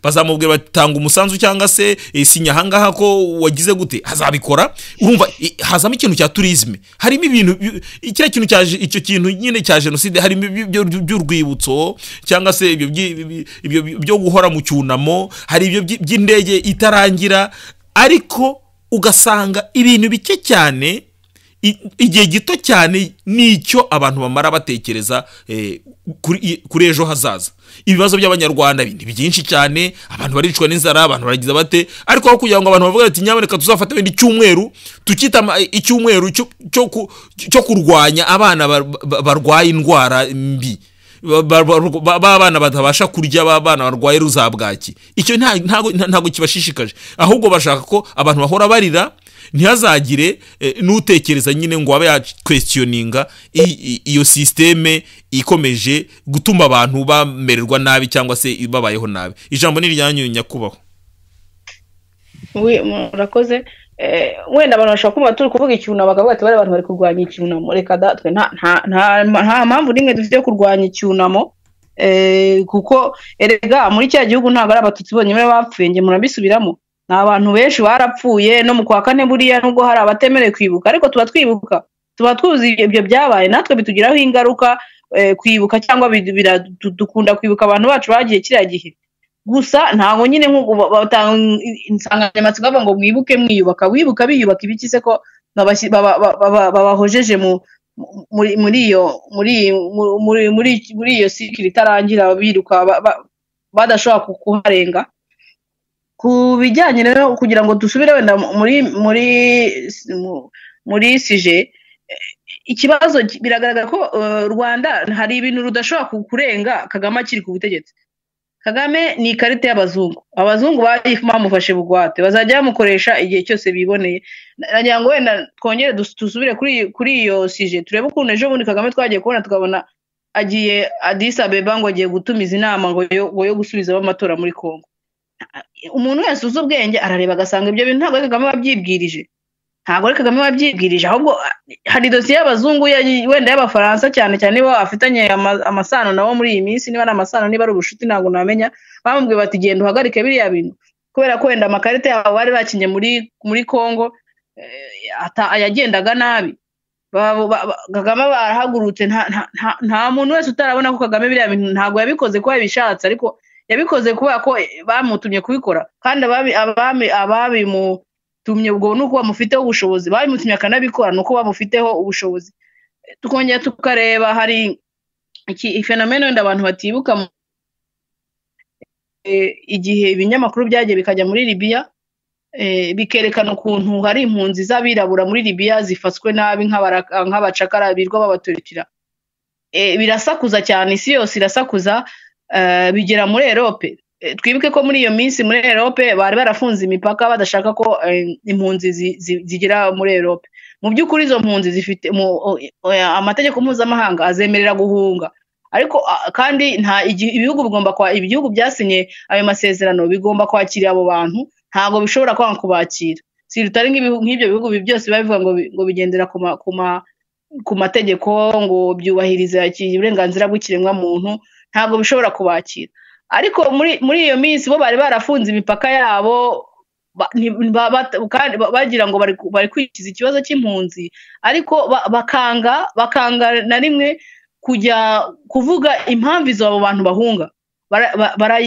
bazamubwira batanga umusanzu cyangwa se sinya hangaha ko wagize gute, azabikora. Urumva hazamo ikintu cya tourisme, harimo ibintu ikira kintu cyaje, icyo kintu nyine cya genocide, harimo by'urwibutso cyangwa se ibyo byo guhora mu cyunamo, hari ibyo by'indege itarangira, ariko ugasanga ibintu bike cyane igihe gito cyane nicyo abantu bamara batekereza kuri ejo hazaza. Ibibazo by'abanyarwanda bindi byinshi cyane, abantu baricwa n'inzara, abantu baragiza bate, ariko aho kugira ngo abantu bavuga ati nyamuneka tuzafata wenda icyumweru, tukita icyumweru cyo kurwanya abana barwaye indwara mbi, babana batabasha kurya, babana barwaye ruzabwaki, icyo ntago kibashishikaje, ahubwo bashaka ko abantu bahora barira, ntihazagire n'utekereza nyine ngo abe ya-questioninga iyo systeme ikomeje gutuma abantu bamererwa nabi cyangwa se babayeho nabi. Ijambo ni ryanyu nyakubahwa. Murakoze. Wenda abantu bashaka kumva turi kuvuga icyunamo bakavuga ati bari abantu bari kurwanya icyunamo, reka datwe nta mpamvu nimwe dufite kurwanya icyunamo, kuko erega muri cya gihugu ntabwo ari abatutsi bonyine bapfuye, murabisubiramo, ni abantu benshi barapfuye, no mu kwa kane buriya nubwo hari abatemerewe kwibuka, ariko tuba twibuka, tuba tuzi ibyo byabaye, natwe bitugiraho ingaruka. Kwibuka cyangwa dukunda kwibuka abantu bacu bagiye kiriya gihe, gusa ntago nyine nk'uko batanga insanganyamatsiko bavuga ngo mwibuke mwiyubaka, wibuka biyubaka ibiki se ko babahojeje muri iyo sikiri itarangira, biruka badashobora kuharenga. Ku bijyanye rero kugira ngo dusubire wenda muri sije, ikibazo biragaragara ko Rwanda hari ibintu rudashobora kurenga Kagame akiri ku butegetsi. Kagame ni ikarita y'abazungu, abazungu bamufashe bugwate, bazajya bamukoresha igihe cyose biboneye. Nagira ngo wenda twongere dusubire kuri iyo sije, turebe ukuntu ejo bundi Kagame twagiye kubona tukabona agiye Addis Abeba ngo agiye gutumiza inama ngo yo gusubiza amatora muri Kongo. Umuntu wese uzi ubwenge arareba agasanga ibyo bintu ntabwo Kagame wabyibwirije, ntabwo Kagame wabyibwirije, ahubwo hari dosiye y'abazungu wenda y'abafaransa cyane cyane bo afitanye amasano nabo muri iyi minsi, niba ari amasano niba ari ubushuti ntabwo namenya, bamubwiye bati genda uhagarike biriya bintu, kubera ko wenda amakarita yabo bari bakinye muri Kongo yagendaga nabi. Kagame barahagurutse, nta muntu wese utarabona ko Kagame biriya bintu ntabwo yabikoze ko yabishatse, ariko yabikoze kubera ko bamutumye kubikora, kandi ababimutumye ubwo nuko bamufiteho ubushobozi, babimutumye akanabikora nuko bamufiteho ubushobozi. Tukongera tukareba hari iki fenomeno wenda abantu batibuka, igihe ibinyamakuru byagiye bikajya muri Libya, bikerekana ukuntu hari impunzi z'abirabura muri Libya zifatswe nabi nk'abacakara birwa babaturikira. Birasakuza cyane, isi yose irasakuza, bigera muri Europe. Twibuke ko muri iyo minsi muri Europe bari barafunze imipaka badashaka ko impunzi zigera muri Europe. Mu by'ukuri izo mpunzi zifite amategeko mpuzamahanga azemerera guhunga, ariko kandi ibihugu byasinye ayo masezerano bigomba kwakira abo bantu, ntago bishobora kwanga kubakira. Si rutari nk'ibyo bihugu byose babivuga ngo bigendera ku mategeko ngo byubahiriza uburenganzira bw'ikiremwa muntu, ntago bishobora kubakira. Ariko muri iyo minsi bo bari barafunze imipaka yabo bagira ngo bari kwikiza ikibazo cy'impunzi, ariko bakanga na rimwe kujya kuvuga impamvu izo abo bantu bahunga.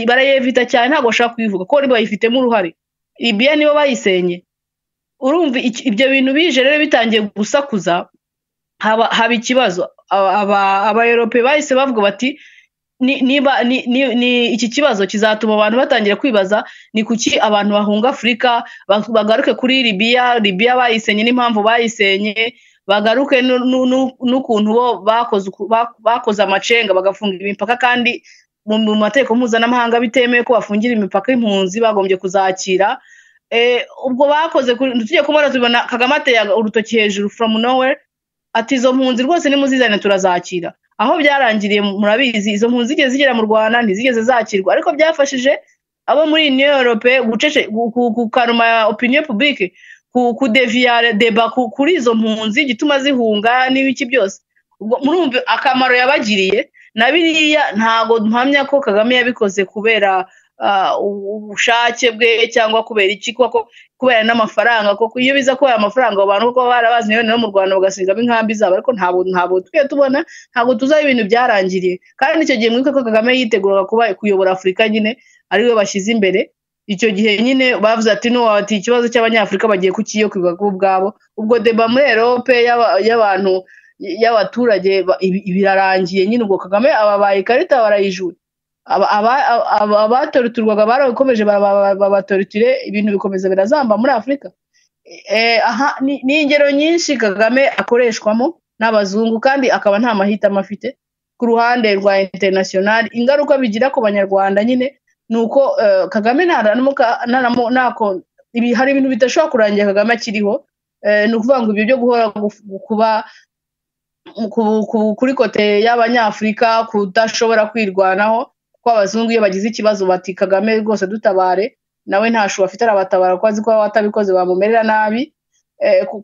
Barayevita cyane, ntabwo bashaka kubivuga ko bayifitemo uruhare. Libya nibo bayisenye. Urumva ibyo bintu bije rero bitangiye gusakuza, haba ikibazo. Aba-Europe bahise bavuga bati niba iki kibazo kizatuma abantu batangira kwibaza ni kuki abantu bahunga Afurika, bagaruke kuri Libya bayisenye n'impamvu bayisenye, bagaruke n'ukuntu bo bakoze amacenga bagafunga imipaka, kandi mu mategeko mpuzamahanga bitemewe ko bafungira imipaka impunzi bagombye kuzakira. Ubwo bakoze tugiye kubona tubona Kagame ateye urutoki hejuru from nowhere ati izo mpunzi rwose nimuzizane turazakira. Aho byarangiriye murabizi, izo mpunzi zigeze zigera mu Rwanda ntizigeze zakirwa, ariko byafashije abo muri Union Européenne gucece kukaruma opinion publique kudevia deba kuri izo mpunzi gituma zihunga n'ibiki byose murumva akamaro yabagiriye na biriya ntago mpamya ko Kagame yabikoze kubera ubushake bwe cyangwa kubera iki kubera n'amafaranga koko iyo biza kubera amafaranga abantu ko barabazi no mu Rwanda bagasingamo inkambi zabo ariko ntabwo twe tubona ntabwo tuzaye ibintu byarangiriye kandi icyo gihe mwibuke ko Kagame yiteguraga kuba kuyobora Afurika nyine ariwe bashyize imbere icyo gihe nyine bavuze ati ati ikibazo cy'abanyafurika bagiye kukiyokwirwa ubwabo ubwo deba muri Europe y'abantu y'abaturage birarangiye nyine ubwo Kagame ababaye ikarita barayijura abatoriturwaga barakomeje babatoriture ibintu bikomeza birazamba muri Afurika ni ingero nyinshi Kagame akoreshwamo n'abazungu kandi akaba nta mahitamo afite ku ruhande rwa international ingaruka bigira ku banyarwanda nyine nuko Kagame nako hari ibintu bidashobora kurangira Kagame akiriho ni ukuvuga ngo ibyo byo guhora kuba kuri kote y'abanyafurika kudashobora kwirwanaho ko abazungu iyo bagize ikibazo bati Kagame rwose dutabare nawe ntashu afite arabatabara ko azi ko batabikoze bamumerera nabi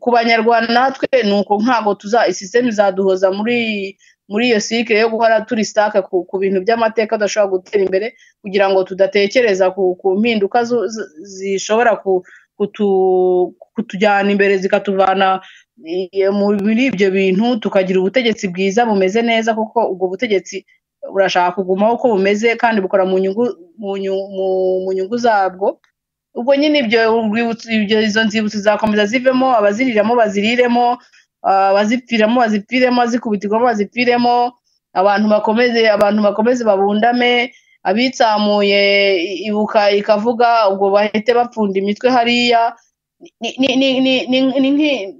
ku banyarwanda natwe nuko ntago system izaduhoza muri iyo cycle yo guhora turi stack ku bintu by'amateka adashobora gutera imbere kugira ngo tudatekereza ku mpinduka zishobora kutujyana imbere zikatuvana muri ibyo bintu tukagira ubutegetsi bwiza bumeze neza kuko ubwo butegetsi burashaka kugumaho uko bumeze kandi bukora mu nyungu zabwo ubwo nyine ibyo izo nzibutso zakomeza zivemo abaziriramo baziriremo abazipfiramo bazipfiremo azikubitirwamo bazipfiremo abantu bakomeze babundame abitsamuye ibuka ikavuga ubwo bahite bapfunda imitwe hariya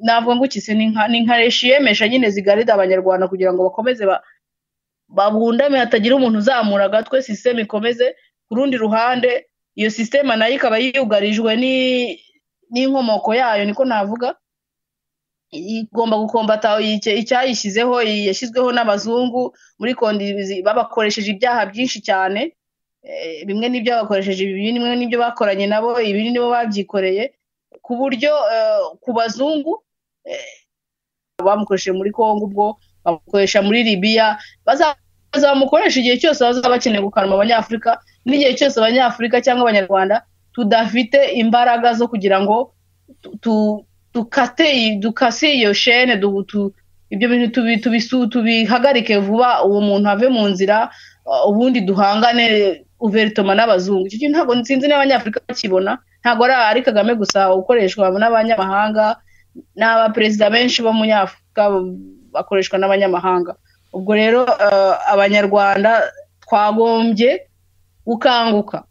ntabwo ngukise ni nka reshiyemesha nyine zigarida abanyarwanda kugira ngo bakomeze babundame hatagira umuntu uzamura agatwe system ikomeze ku rundi ruhande iyo system nayo ikaba yugarijwe n'inkomoko yayo niko navuga igomba gukombata icyayishyizeho yashyizweho n'abazungu muri kondizi babakoresheje ibyaha byinshi cyane bimwe n'ibyo bakoresheje bimwe n'ibyo bakoranye nabo ibindi nibo babyikoreye ku buryo ku bazungu bamukoresheje muri Kongo ubwo bamukoresha muri Libya bazamukoresha igihe cyose bazaba bakeneye gukanuma abanyafurika n'igihe cyose abanyafurika cyangwa abanyarwanda tudafite imbaraga zo kugira ngo dukase iyo shene ibyo bintu tubihagarike vuba uwo muntu ave mu nzira ubundi duhangane uveritoma n'abazungu icyo ntabwo nsinzi n'abanyafurika bakibona ntabwo ari Kagame gusa ukoreshwa n'abanyamahanga n'abaperezida benshi bo mu Nyafurika bakoreshwa n'abanyamahanga ubwo rero abanyarwanda twagombye gukanguka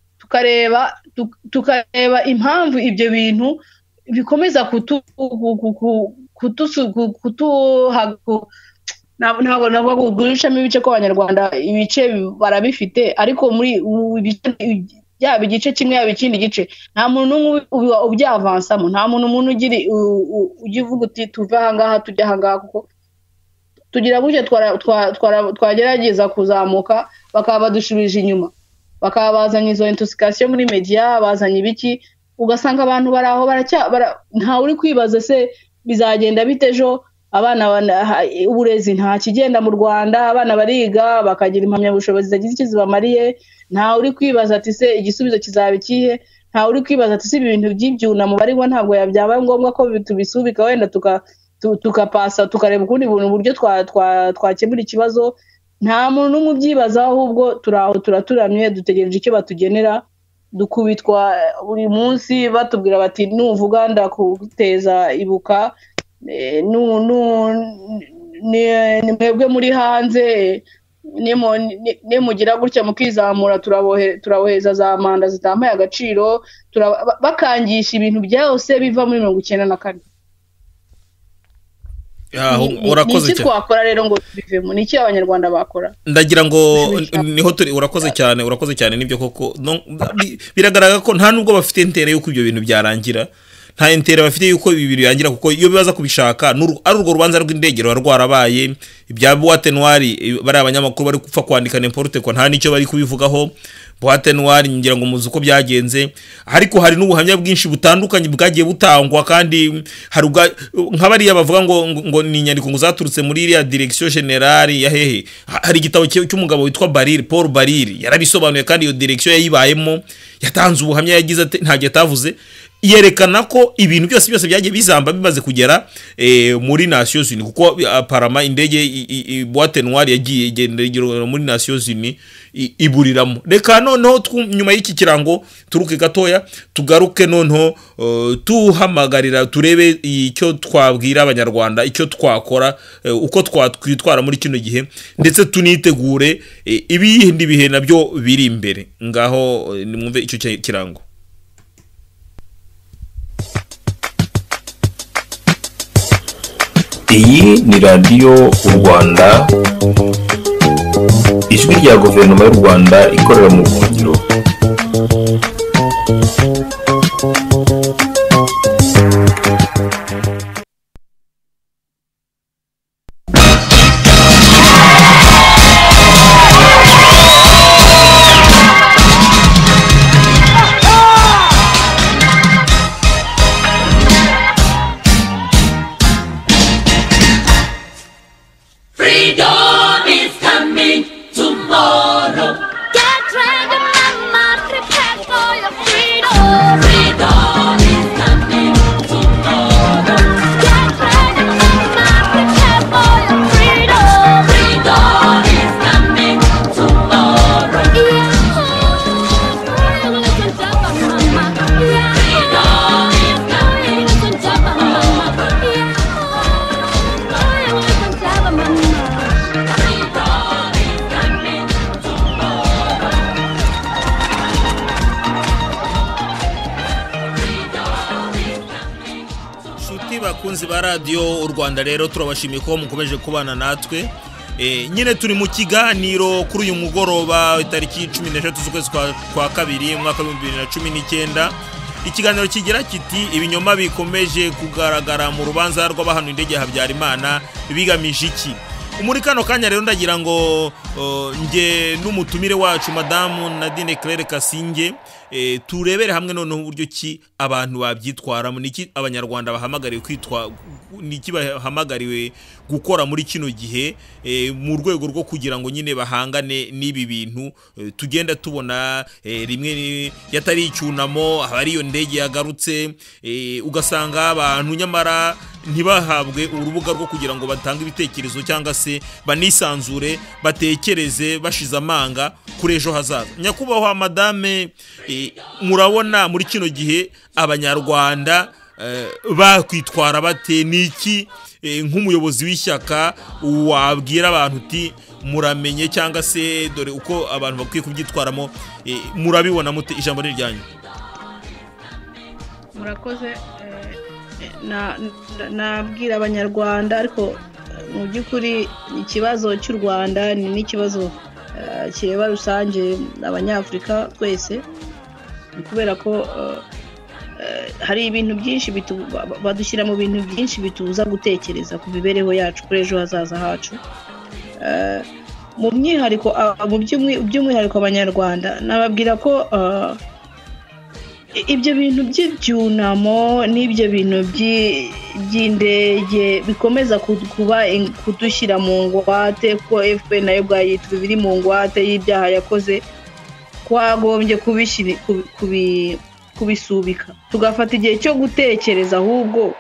tukareba impamvu ibyo bintu bikomeza ntabwo gushamo ibice ko abanyarwanda ibice barabifite ariko muri yaba igice kimwe yaba ikindi gice nta muntu n'umwe ubyavansamo nta muntu ugira uvuga uti tuve ahangaha tujya ahangaha kuko tugira gutya twagerageza kuzamuka bakaba badushubije inyuma bakaba bazanye izo intoxication muri media bazanye ibiki ugasanga abantu bari aho ntawe uri kwibaza se bizagenda bite ejo abana uburezi nta kigenda mu Rwanda abana bariga bakagira impamyabushobozi zagize icyo zibamariye ntawe uri kwibaza ati se igisubizo kizaba ikihe ntawe uri kwibaza ati se ibintu by'ibyunamo bariho ntabwo byabaye ngombwa ko tubisubika wenda tukapasa tukareba ukundi buryo twakemura ikibazo nta muntu n'umwe ubyibazaho ahubwo turaho turaturamye dutegereje icyo batugenera dukubitwa buri munsi batubwira bati nuvuga ndakuteza ibuka ni mwebwe muri hanze nimugira gutya mukizamura turaboheza za manda zitampaye agaciro bakangisha ibintu byose biva muri 1994 urakoze cyane twakora rero ngo bivemo niki abanyarwanda bakora ndagira ngo niho turi urakoze cyane nibyo koko biragaragara ko nta nubwo bafite intere yuko ibyo bintu byarangira nta intere bafite yuko ibi bintu yangira, kuko iyo bibaza kubishaka ari urwo rubanza rw'indege rwarabaye ibya Boîte Noire bari abanyamakuru bari gupfa kwandika n'importe ko nta nicyo bari kubivugaho. Boîte Noire ngira ngo muzi uko byagenze, ariko hari n'ubuhamya bwinshi butandukanye bwagiye butangwa, kandi hari nk'abariya bavuga ngo ni inyandiko ngo zaturutse muri iriya direction generale ya hehe. Hari igitabo cy'umugabo witwa Paul Baril yarabisobanuye, kandi iyo direction yayibayemo yatanze ubuhamya, yagize ati ntagiye atavuze, yerekana ko ibintu byose byagiye bizamba bimaze kugera muri Nations Unies, kuko parama indege Boîte Noire yagiye igendera muri Nations Unies iburiramo. Reka noneho nyuma y'iki kirango turuke gatoya tugaruke noneho tuhamagarira turebe icyo twabwira abanyarwanda, icyo twakora, uko twitwara muri kino gihe, ndetse tunitegure ibindi bihe nabyo biri imbere. Ngaho nimwumve icyo kirango. Iyi ni radiyo u Rwanda, ijwi rya guverinoma y'u Rwanda ikorera mu buhungiro. Bakunzi ba radio u Rwanda, rero turabashimiye ko mukomeje kubana natwe. Nyine turi mu kiganiro kuri uyu mugoroba itariki 13 z'ukwezi kwa kabiri mwaka 2019. Ikiganiro kigira kiti ibinyoma bikomeje kugaragara mu rubanza rw'abahanu indege Habyarimana bigamije iki. Muri kano kanya rero ndagira ngo nge n'umutumire wacu Madamu Nadine Claire Kasinge turebere hamwe noneho uburyo ki abantu babyitwaramo, niki abanyarwanda bahamagariwe kwitwa, niki bahamagariwe gukora muri kino gihe mu rwego rwo kugira ngo nyine bahangane n'ibi bintu tugenda tubona rimwe yatari icyunamo, abari iyo ndege yagarutse, ugasanga abantu nyamara ntibahabwe urubuga rwo kugira ngo batange ibitekerezo cyangwa se banisanzure batekereze bashize amanga kuri ejo hazaza. Nyakubahwa Madame, murabona muri kino gihe abanyarwanda bakwitwara bate? Niki nk'umuyobozi w'ishyaka wabwira abantu uti muramenye cyangwa se dore uko abantu bakwiye kubyitwaramo, murabibona mute? Ijambo ni ryanyu. Murakoze. Nabwira abanyarwanda, ariko mu by'ukuri ikibazo cy'u Rwanda ni n'ikibazo kireba rusange abanyafurika twese, kubera ko hari ibintu byinshi badushyira mu bintu byinshi bituza gutekereza ku mibereho yacu kuri ejo hazaza hacu. Mu by'umwihariko abanyarwanda nababwira ko ibyo bintu by'ibyunamo n'ibyo bintu by'indege bikomeza kudushyira mu ngwate, ko FPR nayo bwayitwa biri mu ngwate y'ibyaha yakoze, twagombye kubisubika tugafata igihe cyo gutekereza ahubwo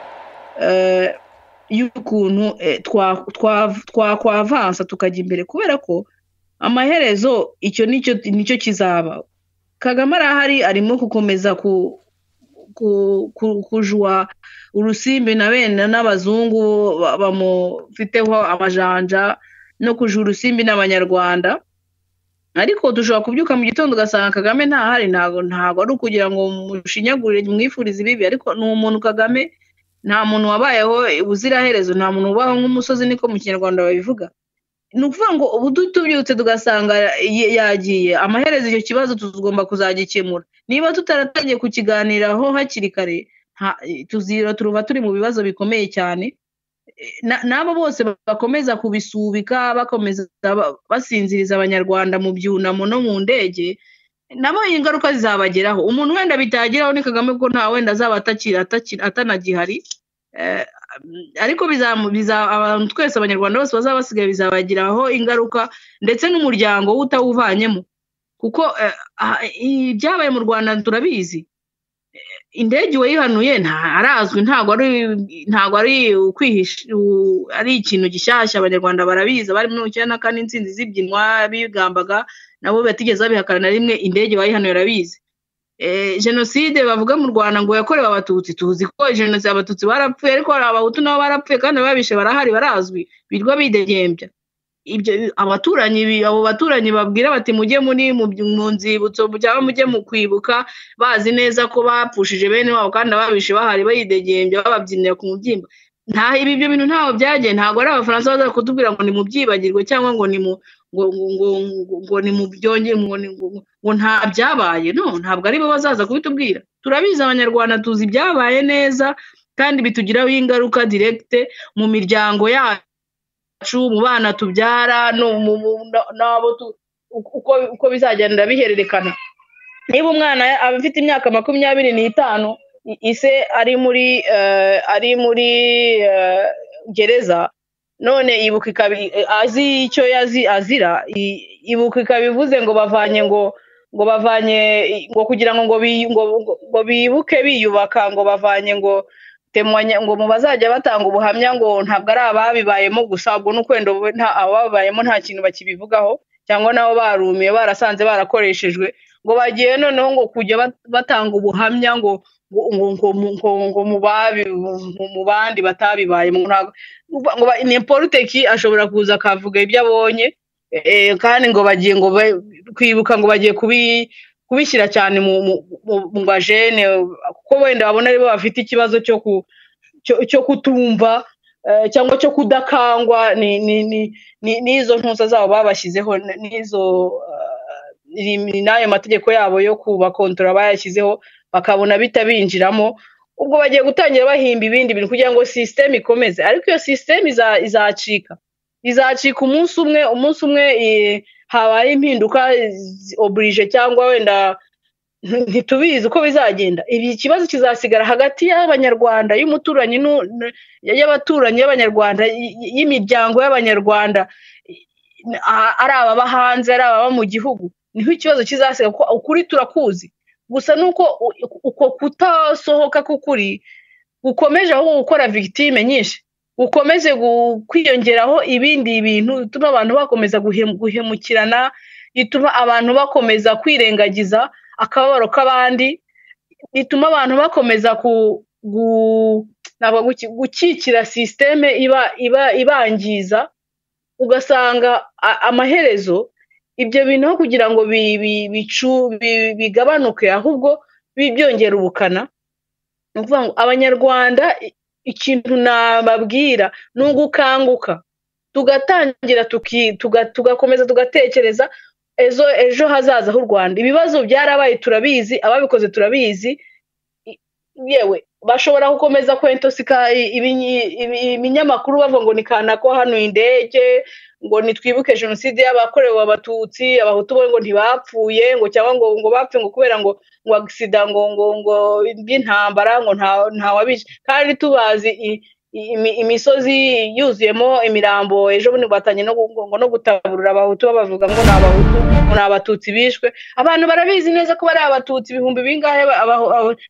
y'ukuntu twakwavansa tukajya imbere, kubera ko amaherezo icyo nicyo kizaba. Kagame arahari arimo gukomeza kujwa urusimbi na bene n'abazungu bamufiteho amajanja no kujwa urusimbi n'abanyarwanda, ariko dushobora kubyuka mu gitondo ugasanga Kagame ntahari. Ntago ari ukugira ngo mushinyagurire mwifurize ibibi, ariko ni umuntu Kagame, nta muntu wabayeho ubuziraherezo, nta muntu ubaho nk'umusozi, niko mu Kinyarwanda babivuga. Ni ukuvuga ngo ubu tubyutse tugasanga yagiye, amaherezo icyo kibazo tugomba kuzagikemura. Niba tutaratangiye kukiganiraho hakiri kare, tuzira turuva turi mu bibazo bikomeye cyane. N'abo bose bakomeza kubisubika bakomeza basinziriza abanyarwanda mu byunamo no mu ndege, nabo ingaruka zizabageraho. Umuntu wenda bitageraho ni Kagame ko nta wenda azaba atanagihari, ariko abantu twese abanyarwanda bose bazaba basigaye bizabagiraho ingaruka, ndetse n'umuryango utawuvanyemo, kuko ibyabaye mu Rwanda turabizi. Indege wayihanuye arazwi, ntago ari ukwihisha, ari ikintu gishyashya. Abanyarwanda barabizi, bari mu 94 insinzi zibyinwa bigambaga, nabo batigeze babihakana na rimwe. Indege wayihanuye arabizi. Genocide bavuga mu Rwanda ngo yakorewe abatutsi, tuzi ko genocide abatutsi barapfuye, ariko abahutu nabo barapfuye kandi babishe barahari, barazwi, birwa bidegembya. Ibyo abo baturanyi babwira bati mujye mu nzibutso cyangwa mujye mu kwibuka, bazi neza ko bapfushije bene wabo kandi babishe bahari bayidegembya bababyinira ku mubyimba. Ibyo bintu ntaho byagiye. Ntago ari Abafaransa baza kutubwira ngo ni mu byibagirwe cyangwa ngo ni mu byonge ngo nta byabaye. No, ntabwo ari bo bazaza kubitubwira. Turabizi Abanyarwanda, tuzi ibyabaye neza kandi bitugiraho ingaruka directe mu miryango yacu, mu bana tubyara, nabo uko bizagenda bihererekana. Niba umwana afite imyaka 25 ise ari muri gereza, none ibuka azi icyo azira, ibuka ikabivuze ngo bavanye ngo kugira ngo bibuke biyubaka, ngo bavanye ngo ngo mu bazajya batanga ubuhamya ngo ntabwo ari ababibayemo gusa, ubwo n'ukwenda ababayemo nta kintu bakibivugaho, cyangwa nabo barumiye barasanze barakoreshejwe, ngo bagiye noneho ngo kujya batanga ubuhamya ngo mu bandi batabibayemo. Ngo n'importe qui ashobora kuza akavuga ibyo abonye, kandi ngo bagiye ngo kwibuka, ngo bagiye kubishyira cyane mu bajene, kuko wenda babona aribo bafite ikibazo cyo kutumva cyangwa cyo kudakangwa n'izo ntuza zabo babashyizeho, n'ayo mategeko yabo yo kubakontorora bayashyizeho, bakabona bitabinjiramo. Ubwo bagiye gutangira bahimba ibindi bintu kugira ngo systeme ikomeze, ariko iyo systeme izacika umunsi umwe habaye impinduka oblige, cyangwa wenda ntitubizi uko bizagenda. Ibi kibazo kizasigara hagati y'Abanyarwanda, y'umuturanyi y'abaturanyi y'Abanyarwanda, y'imiryango y'Abanyarwanda, ari ababa hanze ari ababa mu gihugu. Niho ikibazo kizasigara, kuko ukuri turakuzi, gusa nuko uko kutasohoka k'ukuri gukomeje aho gukora victime nyinshi, gukomeze kwiyongeraho ibindi bintu bituma abantu bakomeza guhemukirana, bituma abantu bakomeza kwirengagiza akababaro k'abandi, bituma abantu bakomeza gukikira systeme ibangiza. Ugasanga amaherezo ibyo bintu aho kugira ngo bigabanuke, ahubwo byongera ubukana. Ni ukuvuga ngo Abanyarwanda, ikintu nababwira ni ugukanguka, tugatangira tugakomeza tugatekereza ejo hazaza h'u Rwanda. Ibibazo byarabaye turabizi, ababikoze turabizi, yewe bashobora gukomeza kwentosika ibinyamakuru bavuga ngo ni kanako hano indege, ngo nitwibuke genocide y'abakorewe abatutsi, abahutu ngo ntibapfuye, ngo cyangwa ngo bapfe ngo kubera ngo accident ngo by'intambara, ngo nta wabishe, kandi tubazi imisozi yuzuyemo imirambo. Ejo bundi batanye no gutaburura abahutu, babavuga ngo n'abahutu ngo n'abatutsi bishwe. Abantu barabizi neza ko bari abatutsi ibihumbi bingahe,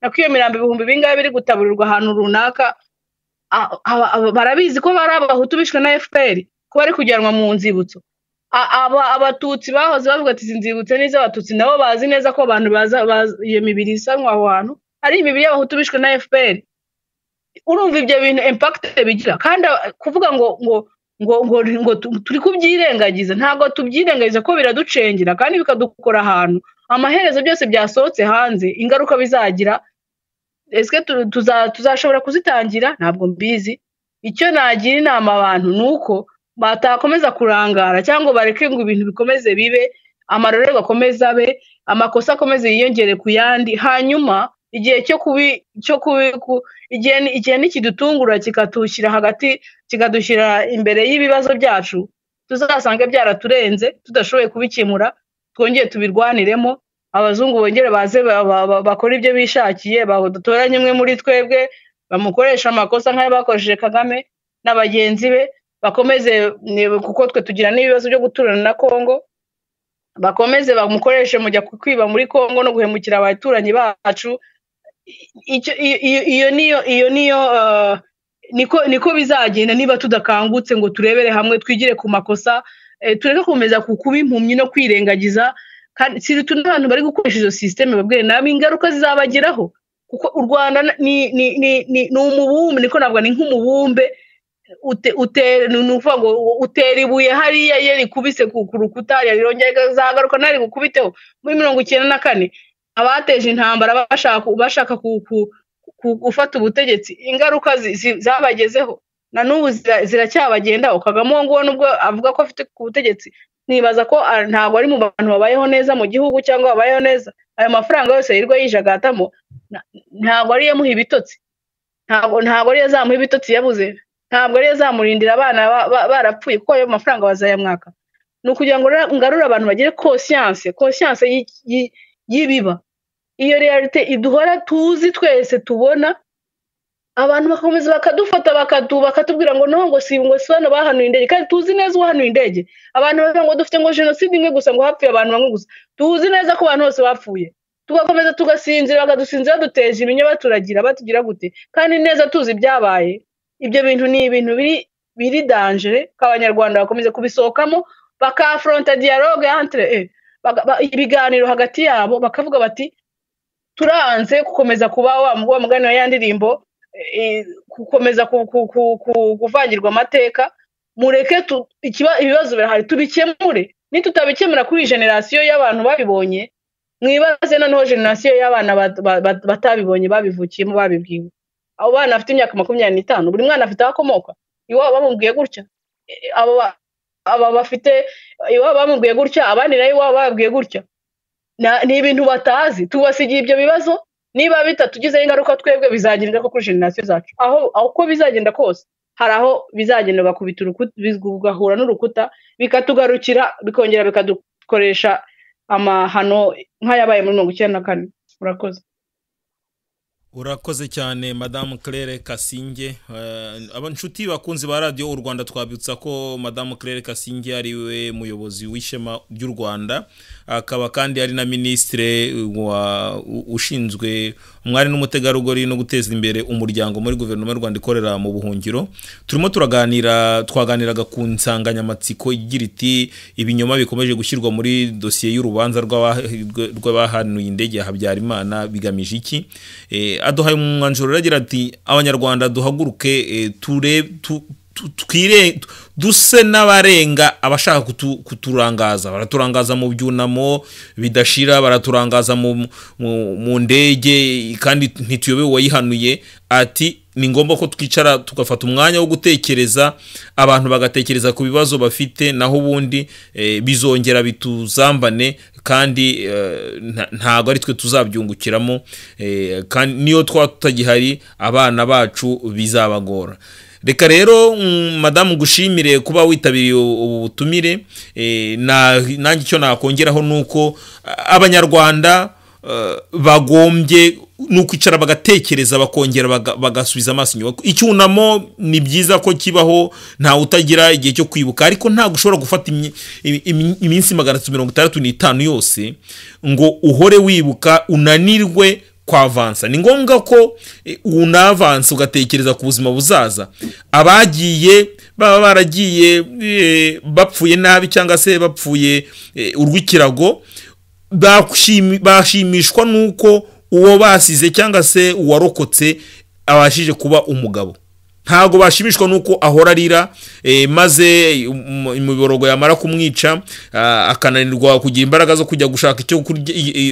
nakwiyo mirambo ibihumbi bingahe biri gutaburirwa ahantu runaka. Barabizi ko bari abahutu bishwe na FPR, ko bari kujyanwa mu nzibutso. Abatutsi bahoze bavuga ati inzibutso n'iz'abatutsi, nabo bazi neza ko abantu iyo mibiri isanwa aho hantu ari imibiri y'abahutu bishwe na FPR. Urumva ibyo bintu impact bigira, kandi kuvuga ngo turi kubyirengagiza, ntabwo tubyirengagiza, ko biraducengera kandi bikadukora ahantu. Amaherezo byose byasohotse hanze, ingaruka bizagira, ese tuzashobora kuzitangira? Ntabwo mbizi. Icyo nagira inama abantu nuko batakomeza kurangara, cyangwa bareke ngo ibintu bikomeze bibe, amarorerwa akomeza abe, amakosa akomeze yiyongere ku yandi, hanyuma igihe igihe nikidutungura kikatushyira hagati kikadushyira imbere y'ibibazo byacu tuzasange byaraturenze tudashoboye kubikemura twongeye tubirwaniremo abazungu bongere baze bakora ibyo bishakiye badutoranye umwe muri twebwe bamukoresha amakosa nk'ayo bakoresheje Kagame n'abagenzi be bakomeze kuko twe tugira n'ibibazo byo guturana na Kongo bakomeze bamukoreshe mujya kwiba muri Kongo no guhemukira abaturanyi bacu iyo niyo niko bizagenda niba tudakangutse ngo turebere hamwe twigire ku makosa tureke kumeza kukuba impumyi no kwirengagiza kandi si n'abantu bari gukoresha izo systeme babwire nabi ingaruka zizabageraho kuko u Rwanda ni umubumbe niko nabwo ni nk'umubumbe nuvuga ngo utera ibuye hariya yeri kubise ku rukuta yarongera zagaruka nari gukubiteho muri 1994 abateje intambara bashaka gufata ubutegetsi ingaruka zabagezeho na n'ubu ziracyabagendaho Kagame ngo nubwo avuga ko afite ku butegetsi nibaza ko ntabwo ari mu bantu babayeho neza mu gihugu cyangwa babayeho neza ayo mafaranga yose yirwa yijagatamo ntabwo ari yamuha ibitotsi ntabwo ari yazamuha ibitotsi yabuze ntabwo ari yazamurindira abana barapfuye kuko ayo mafaranga bazayamwaka nukugira ngo ngarura abantu bagire conscience yibiba iyo realite iduhora tuzi twese tubona abantu bakomeza bakadufata bakatubwira ngo no ngo si ngo sano bahanuye indege kandi tuzi neza uhanuye indege abantu bavuga ngo dufite ngo genocide imwe gusa ngo hapfuye abantu bamwe gusa tuzi neza ko abantu bose bapfuye tugakomeza tugasinzira bakadusinzira duteje ibinyo baturagira batugira gute kandi neza tuzi byabaye ibyo bintu ni ibintu biri danger k'abanyarwanda bakomeza kubisohokamo bakafronta dialogue entre ibiganiro hagati yabo bakavuga bati turanze gukomeza kuba wa mugani wa yandirimbo gukomeza kuvangirwa amateka mureke ibibazo birahari tubikemure nitutabikemura kuri generation y'abantu babibonye mwibaze noneho generation y'abana batabibonye babivukiyemo babibwiwe abo bana bafite imyaka 25 buri mwana afite akomoka iwabo bamubwiye gutya aba bafite iwabo bamubwiye gutya abandi nayo iwabo babwiye gutya ni ibintu batazi tubasigiye ibyo bibazo niba bitatugize ingaruka twebwe bizagenda ko kuri generation zacu aho uko bizagenda kose hari aho bizagenda bakubita bigahura n'urukuta bikatugarukira bikongera bikadukoresha amahano nk'ayabaye muri 1994 murakoze urakoze cyane Madame Claire Kasinge abanshuti bakunzi ba radio u Rwanda twabutsa ko Madame Claire Kasinge ari we muyobozi w'ishema ry'u Rwanda akaba kandi ari na ministre ushinzwe umwari n'umutegarugori no guteza imbere umuryango muri guverinoma y'u Rwanda ikorera mu buhungiro turimo twaganiraga ku nsanganyamatsiko igira iti ibinyoma bikomeje gushyirwa muri dossier y'urubanza rw'abahanuye indege ya Habyarimana bigamije iki aduhaye umwanzuro uragira ati abanyarwanda duhaguruke duse n'abarenga abashaka kuturangaza baraturangaza mu byunamo bidashira baraturangaza mu ndege kandi ntituyobewe wayihanuye ati ni ngombwa ko twicara tugafata umwanya wo gutekereza abantu bagatekereza ku bibazo bafite naho ubundi bizongera bituzambane kandi ntago ari twe tuzabyungukiramo kandi niyo twatagihari abana bacu bizabagora reka rero madamu gushimire kuba witabiriye ubutumire nanjye icyo nakongeraho nuko abanyarwanda bagombye nukwicara bagatekereza bakongera bagasubiza amaso inyuma icyunamo ni byiza ko kibaho nta utagira igihe cyo kwibuka ariko nta gushobora gufata iminsi 365 yose ngo uhore wibuka unanirwe kwavansa ni ngombwa ko unavansa ugatekereza ku buzima buzaza abagiye baba baragiye bapfuye nabi cyangwa se bapfuye urwikirago bashimishwa nuko uwo basize cyangwa se uwarokotse abashije kuba umugabo ntago bashimishwa nuko ahora arira maze imiborogo yamara kumwica akananirwa kugira imbaraga zo kujya gushaka icyo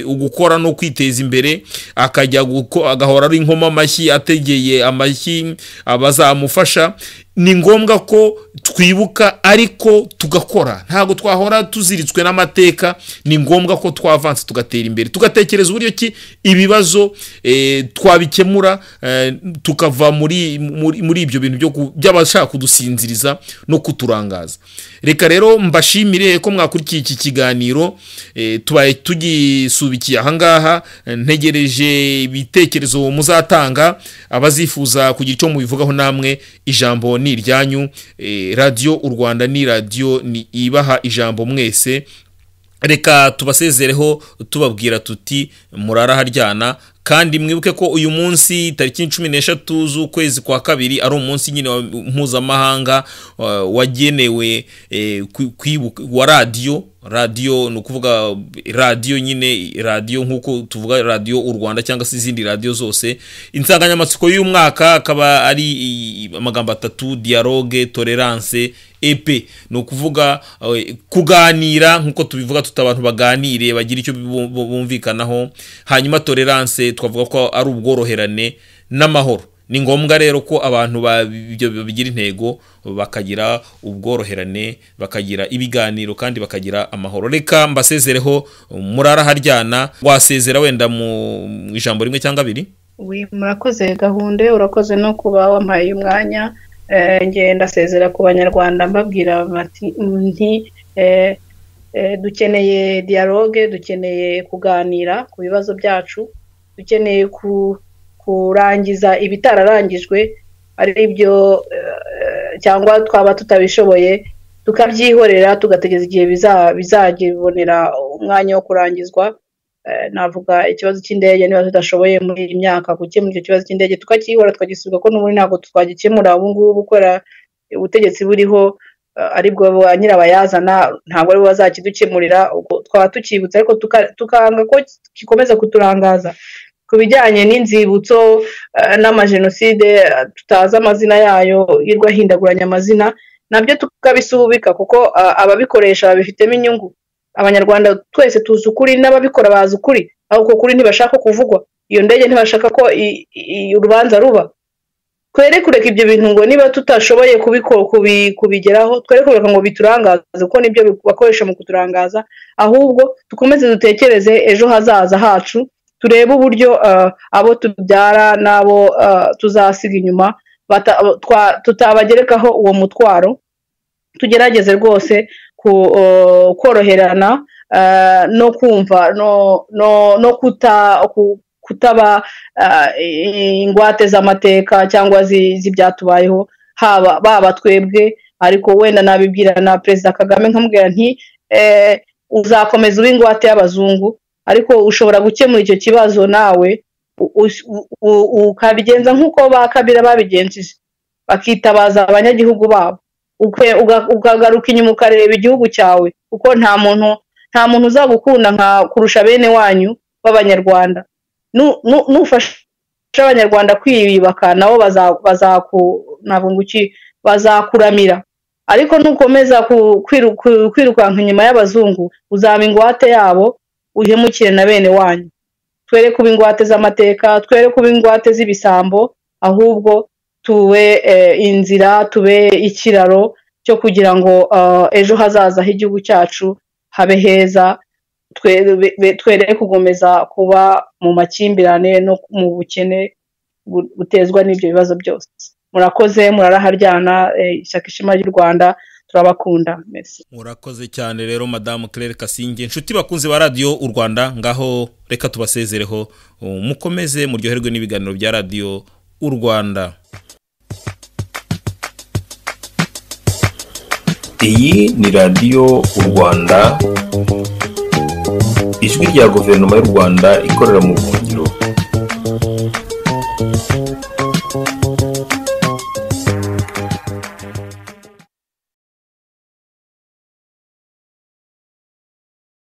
gukora no kwiteza imbere agahora ari inkoma amashyi ategeye amashyi abazamufasha ni ngombwa ko twibuka ariko tugakora, ntago twahora tuziritswe n'amateka. Ni ngombwa ko twavanse tugatera imbere, tugatekereza uburyo ki ibibazo twabikemura, tukava muri ibyo bintu by'abashaka kudusinziriza no kuturangaza. Reka rero mbashimire ko mwakurikiye iki kiganiro, tubaye tugisubikiye ahangaha. Ntegereje ibitekerezo muzatanga, abazifuza kugira icyo mubivugaho namwe ijambo ni iryanyu. Radio u Rwanda ni radio ni ibaha ijambo mwese. Reka tubasezereho tubabwira tuti murara haryana, kandi mwibuke ko uyu munsi tariki 13 z'ukwezi kwa kabiri ari umunsi nyine mpuzamahanga wagenewe wa radio no kuvuga radio nyine radio nkuko tuvuga radio u Rwanda cyangwa se izindi radio zose. Insanganyamatsiko y'uyu mwaka akaba ari amagambo 3: dialogue, tolerance, EP. No kuvuga kuganira nkuko tubivuga, tutabantu baganire bagira icyo bumvikanaho. Hanyuma tolerance twavuga ko ari ubworoherane n'amahoro. Ni ngombwa rero ko abantu bigira intego bakagira ubworoherane, bakagira ibiganiro kandi bakagira amahoro. Reka mbasezereho murara haryana. Wasezera wenda mu ijambo rimwe cyangwa abiri? Murakoze Gahunde, urakoze no kuba wampaye umwanya. Nge ndasezera ku banyarwanda mbabwira nti dukeneye dialogue, dukeneye kuganira ku bibazo byacu, dukeneye kurangiza ibitararangijwe, ari byo cyangwa twaba tutabishoboye tukabyihorera tugategeza igihe bizagibonera umwanya wo kurangizwa. Navuga ikibazo cy'indege, niba tudashoboye muri iyi myaka gukemura icyo kibazo cy'indege tukakihora twagisubiza ko n'ubundi ntabwo twagikemura. Ubu ngubu gukora ubutegetsi buriho aribwo ba nyirabayazana, ntabwo ari bo bazakidukemurira. Twaba tukibutsa ariko tukanga ko gikomeza kuturangaza. Ku bijyanye n'inzibutso n'amajenoside tutazi amazina yayo, yirwa hindaguranya amazina, nabyo tukabisubika kuko ababikoresha babifitemo inyungu. Abanyarwanda twese tuzi ukuri, n'ababikora bazi ukuri, ahubwo kuri ntibashaka kuvugwa. Iyo ndege ntibashaka ko urubanza ruba. Twere kureka ibyo bintu ngo niba tutashoboye kubigeraho, twere kureka ngo biturangaze kuko nibyo bakoresha mu kuturangaza. Ahubwo tukomeze dutekereze ejo hazaza hacu, turebe uburyo abo tubyara n'abo tuzasiga inyuma tutabagerekaho uwo mutwaro. Tugerageze rwose koroherana no kumva no kutaba ingwate z'amateka cyangwa z'ibyatubayeho, baba twebwe. Ariko wenda nabibwira na Perezida Kagame nkamubwira nti uzakomeza ube ingwate y'abazungu, ariko ushobora gukemura icyo kibazo nawe ukabigenza nk'uko bakabira babigenjeje, bakitabaza abanyagihugu babo, ukagaruka inyuma ukareba igihugu cyawe, kuko nta muntu uzagukunda nka kurusha bene wanyu b'abanyarwanda. Nufasha abanyarwanda kwiyubaka nabo bazakuramira. Ariko nukomeza kwirukanka inyuma y'abazungu, uzaba ingwate yabo, uhemukire na bene wanyu. Twere kuba ingwate z'amateka, twere kuba ingwate z'ibisambo, ahubwo tube inzira, tube ikiraro cyo kugira ngo ejo hazaza h'igihugu cyacu habe heza. Twere kugomeza kuba mu makimbirane no mu bukene butezwa n'ibyo bibazo byose. Murakoze, muraraharyana. Ishyaka Ishema ry'u Rwanda turabakunda. Merci. Murakoze cyane rero Madame Claire Kasinge. Inshuti bakunze ba Radio u Rwanda, ngaho reka tubasezereho, mukomeze muryoherwe n'ibiganiro bya Radio u Rwanda. Iyi ni Radio u Rwanda, ijwi rya guverinoma y'u Rwanda ikorera mu buhungiro.